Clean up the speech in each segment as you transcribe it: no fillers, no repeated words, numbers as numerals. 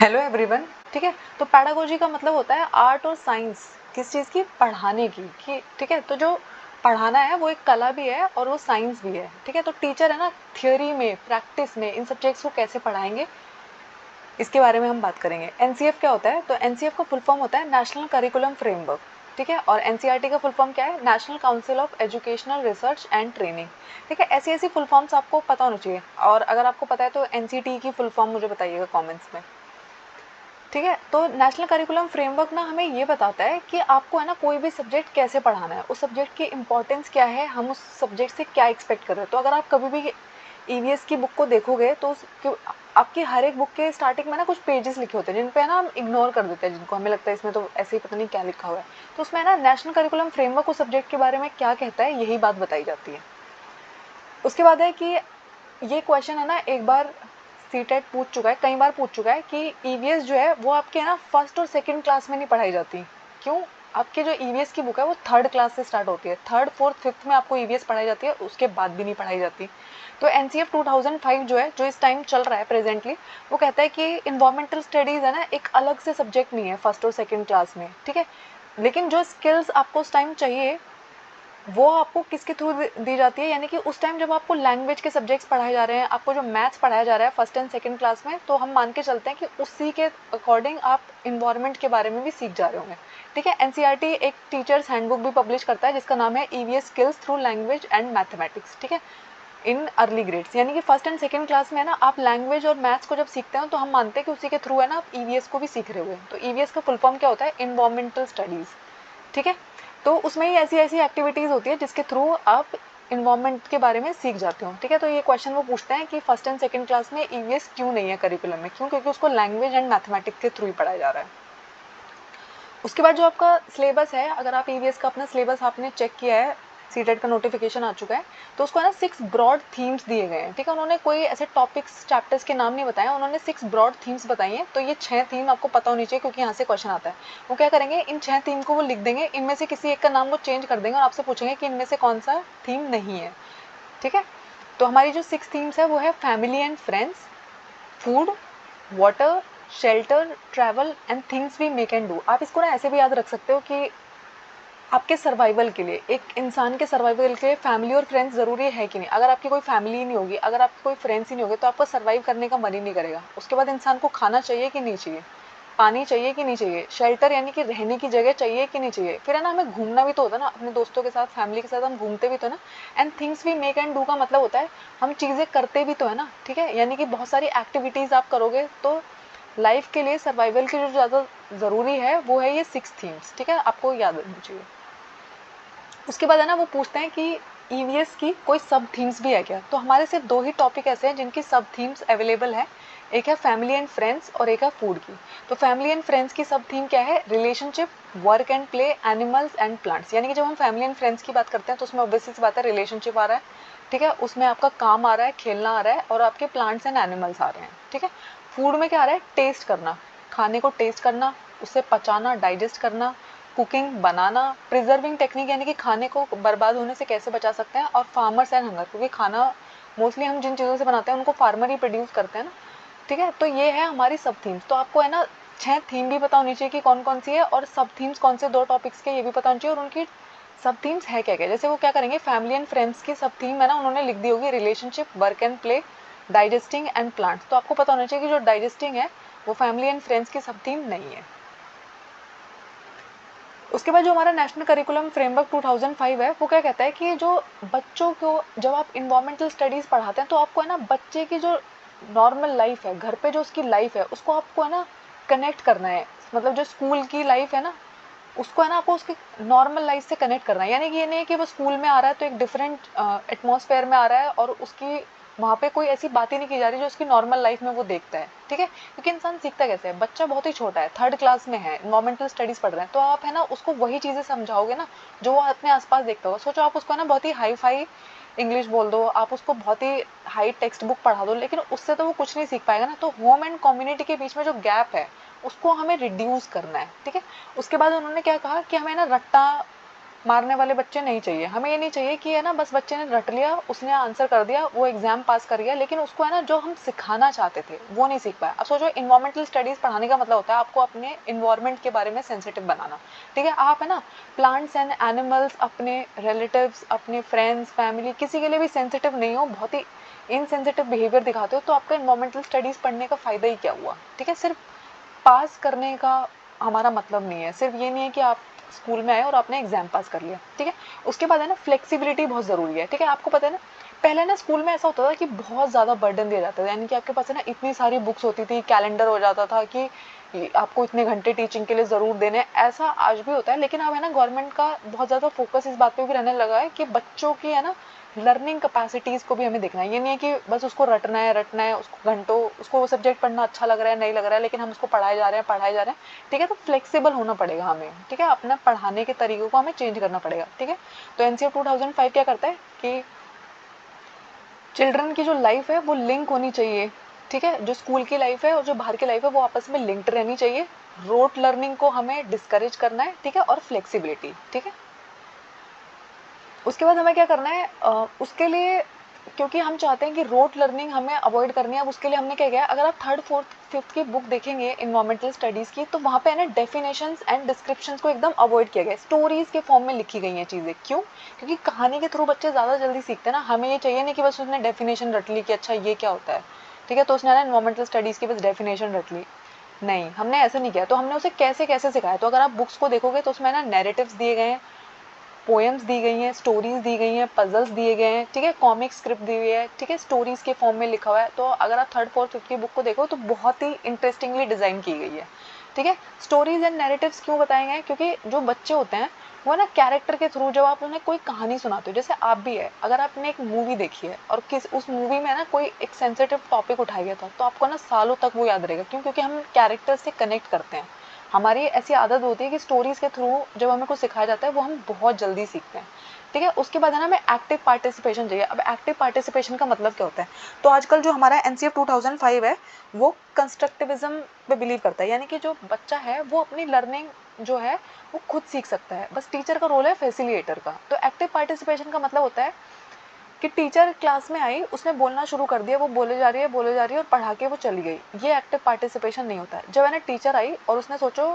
Hello everyone. ठीक है, तो पैडागोजी का मतलब होता है आर्ट और साइंस किस चीज़ की, पढ़ाने की। कि ठीक है, तो जो पढ़ाना है वो एक कला भी है और वो साइंस भी है। ठीक है, तो टीचर है ना, थियोरी में प्रैक्टिस में इन सब्जेक्ट्स को कैसे पढ़ाएंगे इसके बारे में हम बात करेंगे। एनसीएफ क्या होता है? तो एनसीएफ का फुल फॉर्म होता है नेशनल करिकुलम फ्रेमवर्क। ठीक है, और एनसीईआरटी का फुल फॉर्म क्या है? National council of educational research and training. ठीक है, ऐसी ऐसी फुल फॉर्म्स आपको पता होना चाहिए, और अगर आपको पता है तो एनसीटी की फुल फॉर्म मुझे बताइएगा कमेंट्स में। ठीक है, तो नेशनल करिकुलम फ्रेमवर्क ना हमें ये बताता है कि आपको है ना कोई भी सब्जेक्ट कैसे पढ़ाना है, उस सब्जेक्ट की इंपॉर्टेंस क्या है, हम उस सब्जेक्ट से क्या एक्सपेक्ट कर रहे हैं। तो अगर आप कभी भी ईवीएस की बुक को देखोगे तो आपकी हर एक बुक के स्टार्टिंग में ना कुछ पेजेस लिखे होते हैं जिन पे है ना हम इग्नोर कर देते हैं, जिनको हमें लगता है इसमें तो ऐसे ही पता नहीं क्या लिखा हुआ है। तो उसमें ना नेशनल करिकुलम फ्रेमवर्क उस सब्जेक्ट के बारे में क्या कहता है, यही बात बताई जाती है। उसके बाद है कि ये क्वेश्चन है ना, एक बार सीटेट पूछ चुका है, कई बार पूछ चुका है कि ईवीएस जो है वो आपके है ना फर्स्ट और सेकंड क्लास में नहीं पढ़ाई जाती। क्यों? आपके जो ईवीएस की बुक है वो थर्ड क्लास से स्टार्ट होती है, थर्ड फोर्थ फिफ्थ में आपको ईवीएस पढ़ाई जाती है, उसके बाद भी नहीं पढ़ाई जाती। तो एनसीएफ 2005 जो है, जो इस टाइम चल रहा है प्रेजेंटली, वो कहता है कि इन्वायरमेंटल स्टडीज है ना एक अलग से सब्जेक्ट नहीं है फर्स्ट और सेकेंड क्लास में। ठीक है, लेकिन जो स्किल्स आपको उस टाइम चाहिए वो आपको किसके थ्रू दी जाती है, यानी कि उस टाइम जब आपको लैंग्वेज के सब्जेक्ट्स पढ़ाए जा रहे हैं, आपको जो मैथ्स पढ़ाया जा रहा है फर्स्ट एंड सेकंड क्लास में, तो हम मान के चलते हैं कि उसी के अकॉर्डिंग आप इन्वायरमेंट के बारे में भी सीख जा रहे होंगे। ठीक है, एनसीईआरटी एक टीचर्स हैंडबुक भी पब्लिश करता है जिसका नाम है EVS skills through language and mathematics. ठीक है, इन अर्ली ग्रेड्स, यानी कि फर्स्ट एंड सेकंड क्लास में है ना आप लैंग्वेज और मैथ्स को जब सीखते हैं तो हम मानते हैं कि उसी के थ्रू है ना आप ईवीएस को भी सीख रहे हुए। तो ईवीएस का फुल फॉर्म क्या होता है? Environmental studies. ठीक है, तो उसमें ही ऐसी ऐसी एक्टिविटीज़ होती है जिसके थ्रू आप इन्वायरमेंट के बारे में सीख जाते हो। ठीक है, तो ये क्वेश्चन वो पूछते हैं कि फर्स्ट एंड सेकंड क्लास में ईवीएस क्यों नहीं है करिकुलम में? क्यों? क्योंकि उसको लैंग्वेज एंड मैथमेटिक्स के थ्रू ही पढ़ाया जा रहा है। उसके बाद जो आपका सिलेबस है, अगर आप ईवीएस का अपना सिलेबस आपने चेक किया है, सीटेट का नोटिफिकेशन आ चुका है, तो उसको है ना 6 ब्रॉड थीम्स दिए गए हैं। ठीक है, उन्होंने कोई ऐसे टॉपिक्स चैप्टर्स के नाम नहीं बताए, उन्होंने 6 ब्रॉड थीम्स बताई हैं। तो ये 6 थीम आपको पता होनी चाहिए क्योंकि यहाँ से क्वेश्चन आता है। वो क्या करेंगे, इन 6 थीम को वो लिख देंगे, इनमें से किसी एक का नाम वो चेंज कर देंगे और आपसे पूछेंगे कि इनमें से कौन सा थीम नहीं है। ठीक है, तो हमारी जो 6 थीम्स है वो है family and friends, food, water, shelter, travel and things we make and do. आप इसको ना ऐसे भी याद रख सकते हो कि आपके सर्वाइवल के लिए, एक इंसान के सर्वाइवल के लिए फैमिली और फ्रेंड्स ज़रूरी है कि नहीं। अगर आपकी कोई फैमिली ही नहीं होगी, अगर आपके कोई फ्रेंड्स ही नहीं होगे, तो आपको सर्वाइव करने का मन ही नहीं करेगा। उसके बाद इंसान को खाना चाहिए कि नहीं चाहिए, पानी चाहिए कि नहीं चाहिए, शेल्टर यानी कि रहने की जगह चाहिए कि नहीं चाहिए, फिर है ना हमें घूमना भी तो होता है ना, अपने दोस्तों के साथ फैमिली के साथ हम घूमते भी तो है ना। And things we make and do का मतलब होता है हम चीज़ें करते भी तो है ना। ठीक है, यानी कि बहुत सारी एक्टिविटीज़ आप करोगे तो लाइफ के लिए, सर्वाइवल के जो ज़्यादा ज़रूरी है वो है ये 6 थीम्स। ठीक है, आपको याद रखनी चाहिए। उसके बाद है ना वो पूछते हैं कि ईवीएस की कोई सब थीम्स भी है क्या? तो हमारे सिर्फ 2 ही टॉपिक ऐसे हैं जिनकी सब थीम्स अवेलेबल है, एक है फैमिली एंड फ्रेंड्स और एक है फूड की। तो फैमिली एंड फ्रेंड्स की सब थीम क्या है? Relationship, work and play, animals and plants. यानी कि जब हम फैमिली एंड फ्रेंड्स की बात करते हैं तो उसमें ऑब्वियसली सी बात है रिलेशनशिप आ रहा है। ठीक है, उसमें आपका काम आ रहा है, खेलना आ रहा है, और आपके प्लांट्स एंड एनिमल्स आ रहे हैं। ठीक है, फूड में क्या आ रहा है? टेस्ट करना, खाने को टेस्ट करना, उसे पचाना, डाइजेस्ट करना, कुकिंग, बनाना, प्रिजर्विंग टेक्निक यानी कि खाने को बर्बाद होने से कैसे बचा सकते हैं, और फार्मर्स एंड हंगर, क्योंकि खाना मोस्टली हम जिन चीज़ों से बनाते हैं उनको फार्मर ही प्रोड्यूस करते हैं ना। ठीक है, तो ये है हमारी सब थीम्स। तो आपको है ना 6 थीम भी पता होनी चाहिए कि कौन कौन सी है, और सब थीम्स कौन से 2 टॉपिक्स के ये भी पता होनी चाहिए, और उनकी सब थीम्स है क्या क्या। जैसे वो क्या करेंगे, फैमिली एंड फ्रेंड्स की सब थीम है ना उन्होंने लिख दी होगी relationship, work and play, digesting and plants. तो आपको पता होना चाहिए कि जो डाइजेस्टिंग है वो फैमिली एंड फ्रेंड्स की सब थीम नहीं है। उसके बाद जो हमारा नेशनल करिकुलम फ्रेमवर्क 2005 है, वो क्या कहता है कि जो बच्चों को जब आप इन्वायरमेंटल स्टडीज़ पढ़ाते हैं तो आपको है ना बच्चे की जो नॉर्मल लाइफ है, घर पे जो उसकी लाइफ है, उसको आपको है ना कनेक्ट करना है। मतलब जो स्कूल की लाइफ है ना, उसको है ना आपको उसकी नॉर्मल लाइफ से कनेक्ट करना है। यानी कि ये नहीं है कि वो स्कूल में आ रहा है तो एक डिफरेंट एटमॉस्फेयर में आ रहा है और उसकी वहाँ पे कोई ऐसी बात ही नहीं की जा रही जो उसकी नॉर्मल लाइफ में वो देखता है। ठीक है, क्योंकि इंसान सीखता कैसे है, बच्चा बहुत ही छोटा है, थर्ड क्लास में है, इन्वायरमेंटल स्टडीज़ पढ़ रहे हैं, तो आप है ना उसको वही चीज़ें समझाओगे ना जो वो अपने आसपास देखता होगा। सोचो आप उसको है ना बहुत ही हाई फाई इंग्लिश बोल दो, आप उसको बहुत ही हाई टेक्स्ट बुक पढ़ा दो, लेकिन उससे तो वो कुछ नहीं सीख पाएगा ना। तो होम एंड कम्युनिटी के बीच में जो गैप है उसको हमें रिड्यूस करना है। ठीक है, उसके बाद उन्होंने क्या कहा कि हमें ना रट्टा मारने वाले बच्चे नहीं चाहिए। हमें ये नहीं चाहिए कि है ना बस बच्चे ने रट लिया, उसने आंसर कर दिया, वो एग्जाम पास कर गया, लेकिन उसको है ना जो हम सिखाना चाहते थे वो नहीं सीख पाया। अब सोचो, इन्वायरमेंटल स्टडीज पढ़ाने का मतलब होता है आपको अपने इन्वायरमेंट के बारे में सेंसिटिव बनाना। ठीक है, आप है ना प्लांट्स एंड एनिमल्स, अपने रिलेटिव्स, अपने फ्रेंड्स, फैमिली, किसी के लिए भी सेंसिटिव नहीं हो, बहुत ही इनसेंसिटिव बिहेवियर दिखाते हो, तो आपका इन्वायरमेंटल स्टडीज पढ़ने का फायदा ही क्या हुआ। ठीक है, सिर्फ पास करने का हमारा मतलब नहीं है, सिर्फ ये नहीं है कि आप स्कूल में आए और आपने एग्जाम पास कर लिया। ठीक है, उसके बाद है ना फ्लेक्सिबिलिटी बहुत ज़रूरी है। ठीक है, आपको पता है ना पहले ना स्कूल में ऐसा होता था कि बहुत ज़्यादा बर्डन दिया जाता था, यानी कि आपके पास है ना इतनी सारी बुक्स होती थी, कैलेंडर हो जाता था कि आपको इतने घंटे टीचिंग के लिए ज़रूर देने। ऐसा आज भी होता है, लेकिन अब है ना गवर्नमेंट का बहुत ज़्यादा फोकस इस बात पे भी रहने लगा है कि बच्चों की है ना लर्निंग कैपेसिटीज़ को भी हमें देखना है। ये नहीं है कि बस उसको रटना है, उसको घंटों उसको वो सब्जेक्ट पढ़ना अच्छा लग रहा है, नहीं लग रहा है, लेकिन हम उसको पढ़ाए जा रहे हैं। ठीक है, तो फ्लेक्सिबल होना पड़ेगा हमें। ठीक है, अपना पढ़ाने के तरीकों को हमें चेंज करना पड़ेगा। ठीक है, तो एनसीएफ 2005 क्या करता है कि चिल्ड्रन की जो लाइफ है वो लिंक होनी चाहिए। ठीक है, जो स्कूल की लाइफ है और जो बाहर की लाइफ है वो आपस में लिंक्ड रहनी चाहिए। रोट लर्निंग को हमें डिस्करेज करना है। ठीक है, और फ्लेक्सिबिलिटी। ठीक है, उसके बाद हमें क्या करना है, उसके लिए, क्योंकि हम चाहते हैं कि रोट लर्निंग हमें अवॉइड करनी है, अब उसके लिए हमने क्या किया, अगर आप थर्ड फोर्थ फिफ्थ की बुक देखेंगे इन्वायरमेंटल स्टडीज़ की, तो वहाँ पे है ना डेफिनेशंस एंड डिस्क्रिप्शंस को एकदम अवॉइड किया गया, स्टोरीज के फॉर्म में लिखी गई हैं चीज़ें। क्यों? क्योंकि कहानी के थ्रू बच्चे ज़्यादा जल्दी सीखते हैं ना। हमें ये चाहिए नहीं कि बस उसने डेफिनेशन रट ली कि अच्छा ये क्या होता है। ठीक है, तो उसने ना इन्वायरमेंटल स्टडीज़ की बस डेफिनेशन रट ली, नहीं, हमने ऐसा नहीं किया। तो हमने उसे कैसे कैसे सिखाया, तो अगर आप बुक्स को देखोगे तो उसमें ना नैरेटिव्स दिए गए हैं, पोएम्स दी गई हैं, स्टोरीज दी गई हैं, पजल्स दिए गए हैं। ठीक है, कॉमिक स्क्रिप्ट दी हुई है। ठीक है, स्टोरीज के फॉर्म में लिखा हुआ है। तो अगर आप थर्ड फोर्थ फिफ्थ की बुक को देखो तो बहुत ही इंटरेस्टिंगली डिज़ाइन की गई है। ठीक है, स्टोरीज एंड नैरेटिव्स क्यों बताए गए, क्योंकि जो बच्चे होते हैं वो ना कैरेक्टर के थ्रू, जब आप उन्हें कोई कहानी सुनाते हो, जैसे आप भी है, अगर आपने एक मूवी देखी है और किस उस मूवी में ना कोई एक सेंसिटिव टॉपिक उठाया गया था, तो आपको ना सालों तक वो याद रहेगा। क्यों? क्योंकि हम कैरेक्टर से कनेक्ट करते हैं। हमारी ऐसी आदत होती है कि स्टोरीज के थ्रू जब हमें कुछ सिखाया जाता है वो हम बहुत जल्दी सीखते हैं। ठीक है, उसके बाद है ना हमें एक्टिव पार्टिसिपेशन चाहिए। अब एक्टिव पार्टिसिपेशन का मतलब क्या होता है, तो आजकल जो हमारा एनसीएफ 2005 है वो कंस्ट्रक्टिविज्म पे बिलीव करता है, यानी कि जो बच्चा है वो अपनी लर्निंग जो है वो खुद सीख सकता है, बस टीचर का रोल है फैसिलिटेटर का। तो एक्टिव पार्टिसिपेशन का मतलब होता है कि टीचर क्लास में आई, उसने बोलना शुरू कर दिया, वो बोले जा रही है और पढ़ा के वो चली गई, ये एक्टिव पार्टिसिपेशन नहीं होता है। जब है ना टीचर आई और उसने सोचो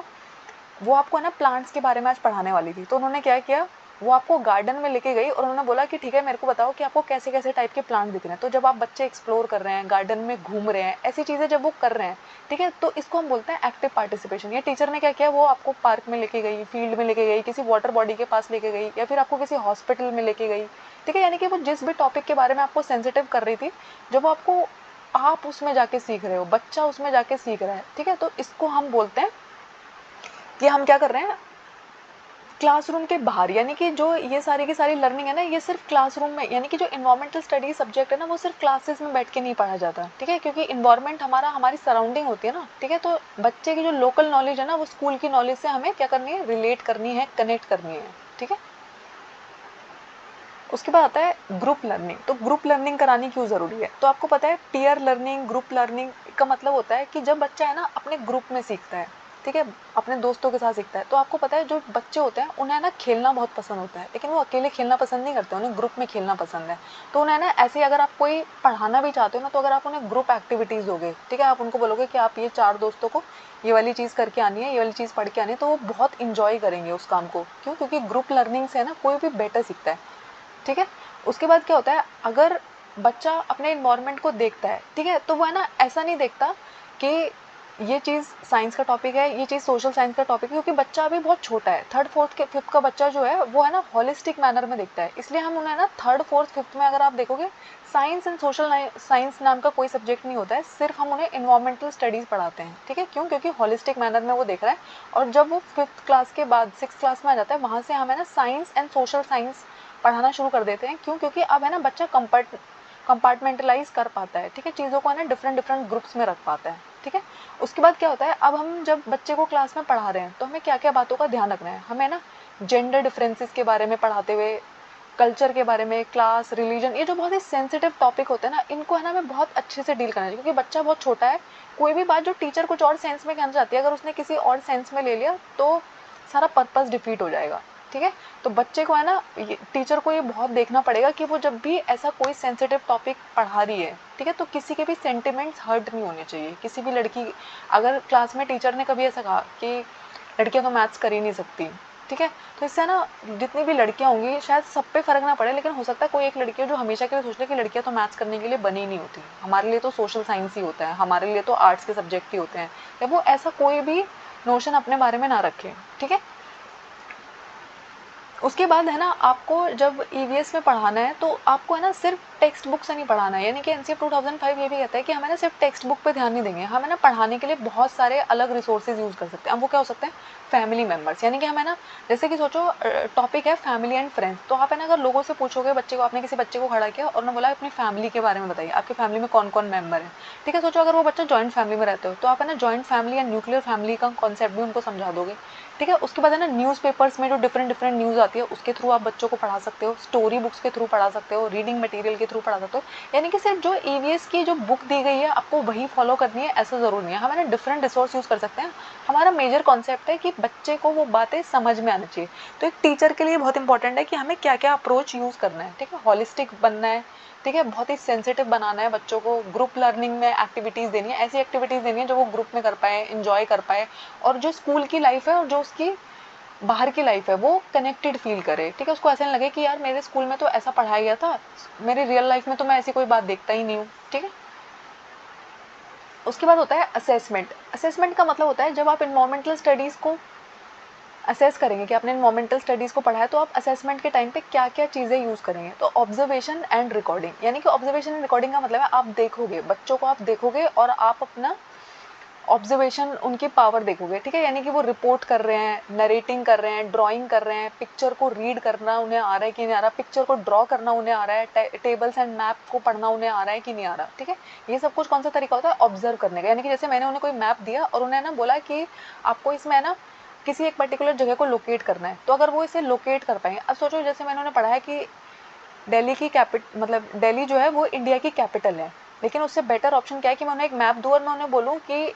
वो आपको है ना प्लांट्स के बारे में आज पढ़ाने वाली थी, तो उन्होंने क्या किया, वो आपको गार्डन में लेके गई और उन्होंने बोला कि ठीक है मेरे को बताओ कि आपको कैसे कैसे टाइप के प्लांट दिख रहे हैं। तो जब आप बच्चे एक्सप्लोर कर रहे हैं, गार्डन में घूम रहे हैं, ऐसी चीज़ें जब वो कर रहे हैं, ठीक है, तो इसको हम बोलते हैं एक्टिव पार्टिसिपेशन। ये टीचर ने क्या किया, वो आपको पार्क में लेके गई, फील्ड में लेके गई, किसी वाटर बॉडी के पास लेके गई, या फिर आपको किसी हॉस्पिटल में लेके गई। ठीक है, यानी कि वो जिस भी टॉपिक के बारे में आपको सेंसिटिव कर रही थी, जब आपको आप उसमें जाके सीख रहे हो, बच्चा उसमें जाके सीख रहा है। ठीक है, तो इसको हम बोलते हैं कि हम क्या कर रहे हैं, क्लासरूम के बाहर, यानी कि जो ये सारी की सारी लर्निंग है ना, ये सिर्फ क्लासरूम में, यानी कि जो इन्वायरमेंटल स्टडी सब्जेक्ट है ना वो सिर्फ क्लासेस में बैठ के नहीं पढ़ा जाता। ठीक है, क्योंकि इन्वायरमेंट हमारा हमारी सराउंडिंग होती है ना। ठीक है, तो बच्चे की जो लोकल नॉलेज है ना वो स्कूल की नॉलेज से हमें क्या करनी है, रिलेट करनी है, कनेक्ट करनी है। ठीक है, उसके बाद आता है ग्रुप लर्निंग। तो ग्रुप लर्निंग करानी क्यों ज़रूरी है, तो आपको पता है पीयर लर्निंग, ग्रुप लर्निंग का मतलब होता है कि जब बच्चा है ना अपने ग्रुप में सीखता है, ठीक है, अपने दोस्तों के साथ सीखता है। तो आपको पता है जो बच्चे होते हैं उन्हें ना खेलना बहुत पसंद होता है, लेकिन वो अकेले खेलना पसंद नहीं करते, उन्हें ग्रुप में खेलना पसंद है। तो उन्हें ना ऐसे अगर आप कोई पढ़ाना भी चाहते हो ना, तो अगर आप उन्हें ग्रुप एक्टिविटीज़ दोगे, ठीक है, आप उनको बोलोगे कि आप ये 4 दोस्तों को ये वाली चीज़ करके आनी है, ये वाली चीज़ पढ़ के आनी है, तो वो बहुत इंजॉय करेंगे उस काम को। क्यों? क्योंकि ग्रुप लर्निंग से है ना कोई भी बेटर सीखता है। ठीक है, उसके बाद क्या होता है, अगर बच्चा अपने इन्वायरमेंट को देखता है, ठीक है, तो वो है ना ऐसा नहीं देखता कि ये चीज़ साइंस का टॉपिक है, ये चीज़ सोशल साइंस का टॉपिक है, क्योंकि बच्चा अभी बहुत छोटा है। थर्ड फोर्थ के फिफ्थ का बच्चा जो है वो है ना होलिस्टिक मैनर में देखता है, इसलिए हम उन्हें ना थर्ड फोर्थ फिफ्थ में अगर आप देखोगे साइंस एंड सोशल साइंस नाम का कोई सब्जेक्ट नहीं होता है, सिर्फ हम उन्हें इन्वायरमेंटल स्टडीज़ पढ़ाते हैं। ठीक है, क्यों? क्योंकि होलिस्टिक मैनर में वो देख रहा है, और जब वो फिफ्थ क्लास के बाद सिक्स क्लास में आ जाता है, वहाँ से हमें ना साइंस एंड सोशल साइंस पढ़ाना शुरू कर देते हैं। क्यों? क्योंकि अब है ना बच्चा कंपार्टमेंटलाइज कर पाता है। ठीक है, चीज़ों को है ना डिफरेंट डिफरेंट ग्रुप्स में रख पाता है। ठीक है, उसके बाद क्या होता है, अब हम जब बच्चे को क्लास में पढ़ा रहे हैं तो हमें क्या क्या बातों का ध्यान रखना है, हमें ना जेंडर डिफरेंसेस के बारे में पढ़ाते हुए, कल्चर के बारे में, क्लास, रिलीजन, ये जो बहुत ही सेंसिटिव टॉपिक होते हैं ना, इनको है ना हमें बहुत अच्छे से डील करना चाहिए, क्योंकि बच्चा बहुत छोटा है। कोई भी बात जो टीचर कुछ और सेंस में कहना चाहती है, अगर उसने किसी और सेंस में ले लिया तो सारा पर्पस डिफीट हो जाएगा। ठीक है। तो बच्चे को है ना, टीचर को ये बहुत देखना पड़ेगा कि वो जब भी ऐसा कोई सेंसिटिव टॉपिक पढ़ा रही है, ठीक है, तो किसी के भी सेंटिमेंट्स हर्ट नहीं होने चाहिए। किसी भी लड़की, अगर क्लास में टीचर ने कभी ऐसा कहा कि लड़कियां तो मैथ्स कर ही नहीं सकती, ठीक है, तो इससे ना जितनी भी लड़कियां होंगी शायद सब पे फर्क ना पड़े, लेकिन हो सकता है कोई एक लड़की हो जो हमेशा के लिए सोच ले कि लड़कियां तो मैथ्स करने के लिए बनी नहीं होती, हमारे लिए तो सोशल साइंस ही होता है, हमारे लिए तो आर्ट्स के सब्जेक्ट ही होते हैं, या वो ऐसा कोई भी नोशन अपने बारे में ना रखे, ठीक है। उसके बाद है ना, आपको जब ईवीएस में पढ़ाना है तो आपको है ना सिर्फ टेक्स्ट बुक से नहीं पढ़ाना है, यानी कि एनसीएफ 2005 ये भी कहता है कि हमें ना सिर्फ टेक्स्ट बुक पे ध्यान नहीं देंगे, हमें ना पढ़ाने के लिए बहुत सारे अलग रिसोर्सेज यूज़ कर सकते हैं। अब वो क्या हो सकते हैं, फैमिली मेम्बर्स, यानी कि हमें ना, जैसे कि सोचो टॉपिक है फैमिली एंड फ्रेंड्स, तो आप है ना अगर लोगों से पूछोगे, बच्चे को, आपने किसी बच्चे को खड़ा किया और उन्होंने बोला अपनी फैमिली के बारे में बताइए, आपकी फैमिली में कौन कौन मेंबर है, ठीक है, सोचो अगर वो बच्चा जॉइंट फैमिली में रहते हो तो आप है ना जॉइंट फैमिली या न्यूक्लियर फैमिली का कॉन्सेप्ट भी उनको समझा दोगे, ठीक है। उसके बाद है ना न्यूज़पेपर्स में जो डिफरेंट डिफरेंट न्यूज़ आती है उसके थ्रू आप बच्चों को पढ़ा सकते हो, स्टोरी बुक्स के थ्रू पढ़ा सकते हो, रीडिंग मटेरियल के थ्रू पढ़ा सकते हो, यानी कि सिर्फ जो ईवीएस की जो बुक दी गई है आपको वही फॉलो करनी है ऐसा ज़रूर नहीं है, हमें ना डिफरेंट रिसोर्स यूज़ कर सकते हैं। हमारा मेजर कॉन्सेप्ट है कि बच्चे को वो बातें समझ में आनी चाहिए। तो एक टीचर के लिए बहुत इंपॉर्टेंट है कि हमें क्या क्या अप्रोच यूज़ करना है, ठीक है, हॉलिस्टिक बनना है, ठीक है, बहुत ही सेंसिटिव बनाना है बच्चों को, ग्रुप लर्निंग में एक्टिविटीज़ देनी है, ऐसी एक्टिविटीज़ देनी है जो वो ग्रुप में कर पाए, इंजॉय कर पाए, और जो स्कूल की लाइफ है और जो उसकी बाहर की लाइफ है वो कनेक्टेड फील करे, ठीक है, उसको ऐसा नहीं लगे कि यार मेरे स्कूल में तो ऐसा पढ़ाया गया था, मेरी रियल लाइफ में तो मैं ऐसी कोई बात देखता ही नहीं हूँ, ठीक है। उसके बाद होता है असेसमेंट। असेसमेंट का मतलब होता है जब आप इन्वायरमेंटल स्टडीज़ को असेस करेंगे कि आपने इन्वायरमेंटल स्टडीज़ को पढ़ा है, तो आप असेसमेंट के टाइम पे क्या क्या चीज़ें यूज़ करेंगे, तो ऑब्जर्वेशन एंड रिकॉर्डिंग, यानी कि ऑब्जर्वेशन एंड रिकॉर्डिंग का मतलब है आप देखोगे, बच्चों को आप देखोगे और आप अपना ऑब्जर्वेशन उनकी पावर देखोगे, ठीक है, यानी कि वो रिपोर्ट कर रहे हैं, नरेटिंग कर रहे हैं, ड्राइंग कर रहे हैं, पिक्चर को रीड करना उन्हें आ रहा है कि नहीं आ रहा, पिक्चर को ड्रॉ करना उन्हें आ रहा है, टेबल्स एंड मैप को पढ़ना उन्हें आ रहा है कि नहीं आ रहा, ठीक है। ये सब कुछ कौन सा तरीका होता है, ऑब्जर्व करने का, यानी कि जैसे मैंने उन्हें कोई मैप दिया और उन्हें ना बोला कि आपको इसमें है ना किसी एक पर्टिकुलर जगह को लोकेट करना है, तो अगर वो इसे लोकेट कर पाएंगे, अब सोचो जैसे मैंने उन्हें पढ़ा है कि दिल्ली की मतलब दिल्ली जो है वो इंडिया की कैपिटल है, लेकिन उससे बेटर ऑप्शन क्या है कि मैं उन्हें एक मैप दूँ और मैं उन्हें बोलूँ कि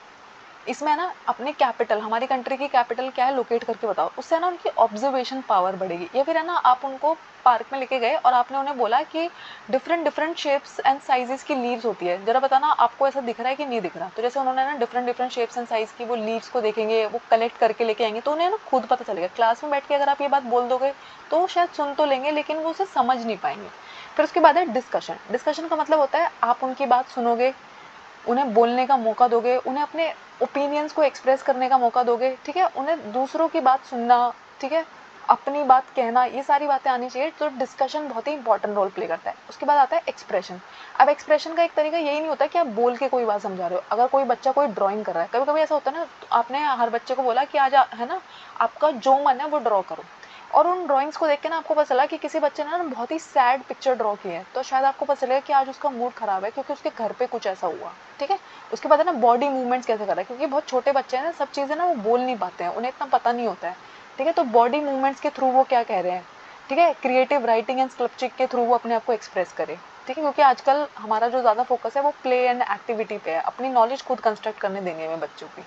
इसमें ना अपनी कैपिटल, हमारी कंट्री की कैपिटल क्या है लोकेट करके बताओ, उससे ना उनकी ऑब्जर्वेशन पावर बढ़ेगी। या फिर है ना आप उनको पार्क में लेके गए और आपने उन्हें बोला कि different different shapes and sizes की लीव्स होती है, जरा बताना आपको ऐसा दिख रहा है कि नहीं दिख रहा, तो जैसे उन्होंने ना different different shapes and size की वो लीव्स को देखेंगे, वो कलेक्ट करके लेके आएंगे, तो उन्हें ना खुद पता चलेगा। क्लास में बैठ के अगर आप ये बात बोल दोगे तो शायद सुन तो लेंगे लेकिन वो उसे समझ नहीं पाएंगे। फिर उसके बाद है डिस्कशन। डिस्कशन का मतलब होता है आप उनकी बात सुनोगे, उन्हें बोलने का मौका दोगे, उन्हें अपने ओपिनियंस को एक्सप्रेस करने का मौका दोगे, ठीक है, उन्हें दूसरों की बात सुनना, ठीक है, अपनी बात कहना, ये सारी बातें आनी चाहिए। तो डिस्कशन बहुत ही इंपॉर्टेंट रोल प्ले करता है। उसके बाद आता है एक्सप्रेशन। अब एक्सप्रेशन का एक तरीका यही नहीं होता कि आप बोल के कोई बात समझा रहे हो। अगर कोई बच्चा कोई ड्राइंग कर रहा है, कभी कभी ऐसा होता है ना, आपने हर बच्चे को बोला कि आज है ना आपका जो मन है वो ड्रॉ करो, और उन ड्राइंग्स को देख के ना आपको पता चला कि किसी बच्चे ने ना बहुत ही सैड पिक्चर ड्रॉ की है, तो शायद आपको पता चलेगा कि आज उसका मूड खराब है क्योंकि उसके घर पे कुछ ऐसा हुआ, ठीक है। उसके बाद है ना बॉडी मूवमेंट्स कैसे कर रहा है, क्योंकि बहुत छोटे बच्चे हैं ना, सब चीज़ें ना वो बोल नहीं पाते हैं, उन्हें इतना पता नहीं होता है, ठीक है, तो बॉडी मूवमेंट्स के थ्रू वो क्या कह रहे हैं, ठीक है, क्रिएटिव राइटिंग एंड स्कल्पचरिंग के थ्रू वो अपने आप को एक्सप्रेस करे, ठीक है, क्योंकि आजकल हमारा जो ज़्यादा फोकस है वो प्ले एंड एक्टिविटी पे है, अपनी नॉलेज खुद कंस्ट्रक्ट करने देने में बच्चों की,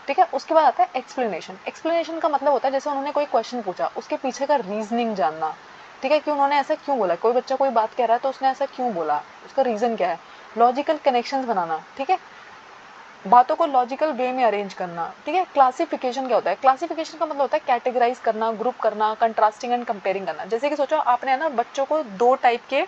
ठीक है। उसके बाद आता है एक्सप्लेनेशन। एक्सप्लेनेशन का मतलब होता है जैसे उन्होंने कोई क्वेश्चन पूछा उसके पीछे का रीजनिंग जानना, ठीक है, कि उन्होंने ऐसा क्यों बोला, कोई बच्चा कोई बात कह रहा है तो उसने ऐसा क्यों बोला, उसका रीज़न क्या है, लॉजिकल कनेक्शंस बनाना, ठीक है, बातों को लॉजिकल वे में अरेंज करना, ठीक है। क्लासिफिकेशन क्या होता है, क्लासिफिकेशन का मतलब होता है कैटेगराइज करना, ग्रुप करना, कंट्रास्टिंग एंड कंपेयरिंग करना। जैसे कि सोचो आपने ना बच्चों को दो टाइप के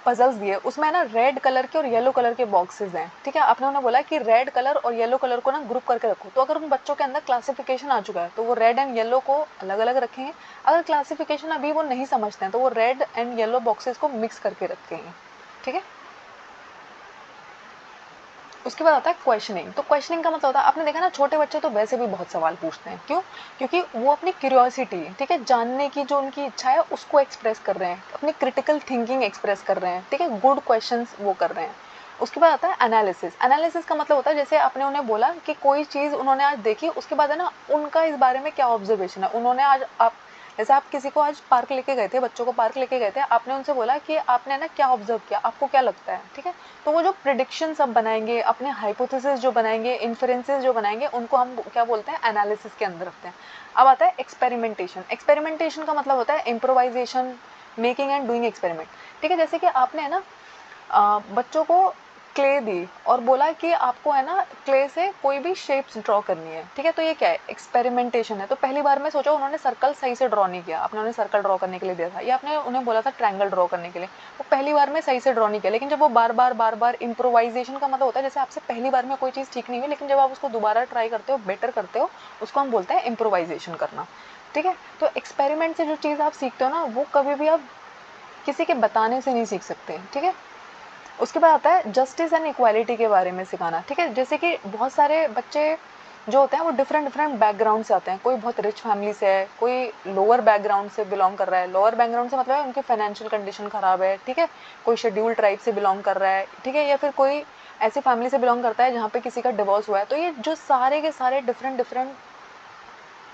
पजल्स दिए, उसमें ना रेड कलर के और येलो कलर के बॉक्सेस हैं, ठीक है, आपने उन्हें बोला कि रेड कलर और येलो कलर को ना ग्रुप करके रखो, तो अगर उन बच्चों के अंदर क्लासिफिकेशन आ चुका है तो वो रेड एंड येलो को अलग अलग रखेंगे। अगर क्लासिफिकेशन अभी वो नहीं समझते हैं तो वो रेड एंड येलो बॉक्सेस को मिक्स करके रखेंगे, ठीक है। उसके बाद आता है क्वेश्चनिंग। तो क्वेश्चनिंग का मतलब होता है, आपने देखा ना छोटे बच्चे तो वैसे भी बहुत सवाल पूछते हैं, क्यों, क्योंकि वो अपनी क्यूरियोसिटी, ठीक है, जानने की जो उनकी इच्छा है उसको एक्सप्रेस कर रहे हैं, अपनी क्रिटिकल थिंकिंग एक्सप्रेस कर रहे हैं, ठीक है, गुड क्वेश्चंस वो कर रहे हैं। उसके बाद आता है एनालिसिस। एनालिसिस का मतलब होता है जैसे आपने उन्हें बोला कि कोई चीज़ उन्होंने आज देखी, उसके बाद है ना उनका इस बारे में क्या ऑब्जर्वेशन है, उन्होंने आज आप जैसे आप किसी को आज पार्क लेके गए थे, बच्चों को पार्क लेके गए थे, आपने उनसे बोला कि आपने ना क्या ऑब्जर्व किया, आपको क्या लगता है, ठीक है। तो वो जो प्रिडिक्शन सब बनाएंगे, अपने हाइपोथेसिस जो बनाएंगे, इन्फरेंसेस जो बनाएंगे, उनको हम क्या बोलते हैं, एनालिसिस के अंदर रखते हैं। अब आता है एक्सपेरिमेंटेशन। एक्सपेरिमेंटेशन का मतलब होता है improvisation, making and doing experiment, ठीक है। जैसे कि आपने है ना बच्चों को क्ले दी और बोला कि आपको है ना क्ले से कोई भी शेप्स ड्रॉ करनी है, ठीक है। तो ये क्या है, एक्सपेरिमेंटेशन है। तो पहली बार में सोचो उन्होंने सर्कल सही से ड्रॉ नहीं किया, आपने उन्हें सर्कल ड्रॉ करने के लिए दिया था, या आपने उन्हें बोला था ट्रायंगल ड्रॉ करने के लिए, वो पहली बार में सही से ड्रॉ नहीं किया। लेकिन जब वो बार बार इम्प्रोवाइजेशन का मतलब होता है जैसे आपसे पहली बार में कोई चीज़ ठीक नहीं हुई, लेकिन जब आप उसको दोबारा ट्राई करते हो, बेटर करते हो, उसको हम बोलते हैं इम्प्रोवाइजेशन करना, ठीक है। तो एक्सपेरिमेंट से जो चीज़ आप सीखते हो ना, वो कभी भी आप किसी के बताने से नहीं सीख सकते, ठीक है। उसके बाद आता है जस्टिस एंड इक्वालिटी के बारे में सिखाना, ठीक है। जैसे कि बहुत सारे बच्चे जो होते हैं वो डिफरेंट डिफरेंट बैकग्राउंड से आते हैं, कोई बहुत रिच फैमिली से है, कोई लोअर बैकग्राउंड से बिलोंग कर रहा है। लोअर बैकग्राउंड से मतलब है उनकी फाइनेंशियल कंडीशन खराब है, ठीक है। कोई शेड्यूल ट्राइब से बिलोंग कर रहा है, ठीक है, या फिर कोई ऐसी फैमिली से बिलोंग करता है जहाँ पे किसी का डिवोर्स हुआ है। तो ये जो सारे के सारे डिफरेंट डिफरेंट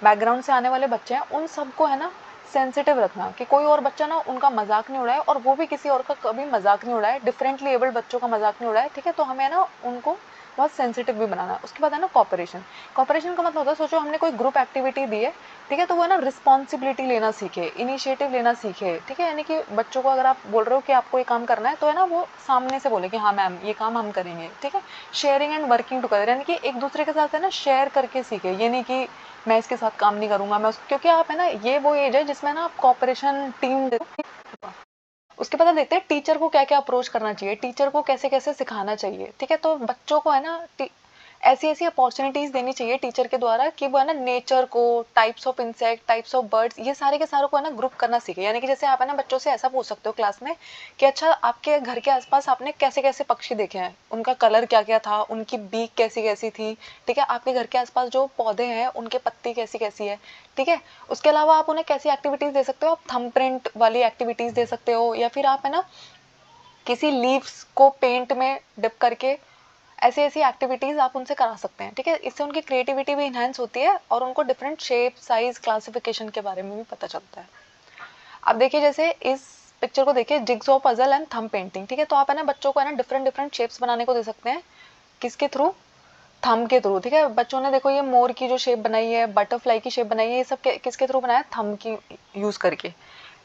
बैकग्राउंड से आने वाले बच्चे हैं, उन सबको है ना सेंसिटिव रखना कि कोई और बच्चा ना उनका मजाक नहीं उड़ाए, और वो भी किसी और का कभी मजाक नहीं उड़ाए, डिफरेंटली एबल्ड बच्चों का मजाक नहीं उड़ाए, ठीक है। तो हमें ना उनको बहुत सेंसिटिव भी बनाना है। उसके बाद है ना कॉपरेशन। कॉपरेशन का मतलब होता है, सोचो हमने कोई ग्रुप एक्टिविटी दी है, ठीक है, तो वो है ना रिस्पॉन्सिबिलिटी लेना सीखे, इनिशिएटिव लेना सीखे, ठीक है। यानी कि बच्चों को अगर आप बोल रहे हो कि आपको ये काम करना है, तो है ना वो सामने से बोले कि हाँ मैम ये काम हम करेंगे, ठीक है। शेयरिंग एंड वर्किंग टुगेदर, यानी कि एक दूसरे के साथ है ना शेयर करके सीखे, ये नहीं कि मैं इसके साथ काम नहीं करूंगा, मैं क्योंकि आप है ना ये वो एज है जिसमें ना आप कॉपरेशन टीम। उसके बाद देखते हैं टीचर को क्या क्या अप्रोच करना चाहिए, टीचर को कैसे कैसे सिखाना चाहिए, ठीक है। तो बच्चों को है ना ऐसी ऐसी अपॉर्चुनिटीज देनी चाहिए टीचर के द्वारा कि वो है ना नेचर को, types of insect, types of birds, ये सारे के सारों को है ना ग्रुप करना सीखे। यानी कि जैसे आप है ना बच्चों से ऐसा पूछ सकते हो क्लास में कि अच्छा आपके घर के आसपास आपने कैसे कैसे पक्षी देखे हैं, उनका कलर क्या क्या था, उनकी बीक कैसी कैसी थी, ठीक है। आपके घर के आसपास जो पौधे हैं उनके पत्ती कैसी कैसी है, ठीक है। उसके अलावा आप उन्हें कैसी एक्टिविटीज दे सकते हो, आप थंब प्रिंट वाली एक्टिविटीज दे सकते हो, या फिर आप है ना किसी लीव्स को पेंट में डिप करके ऐसी ऐसी एक्टिविटीज आप उनसे करा सकते हैं, ठीक है। इससे उनकी क्रिएटिविटी भी इनहेंस होती है और उनको डिफरेंट शेप, साइज, क्लासिफिकेशन के बारे में भी पता चलता है। अब देखिए जैसे इस पिक्चर को देखिए, jigsaw puzzle and thumb painting, ठीक है। तो आप है ना बच्चों को है ना डिफरेंट डिफरेंट शेप्स बनाने को दे सकते हैं, किसके थ्रू, थंब के थ्रू, ठीक है। बच्चों ने देखो ये मोर की जो शेप बनाई है, बटरफ्लाई की शेप बनाई है, ये सब किसके थ्रू बनाया, थंब की यूज करके,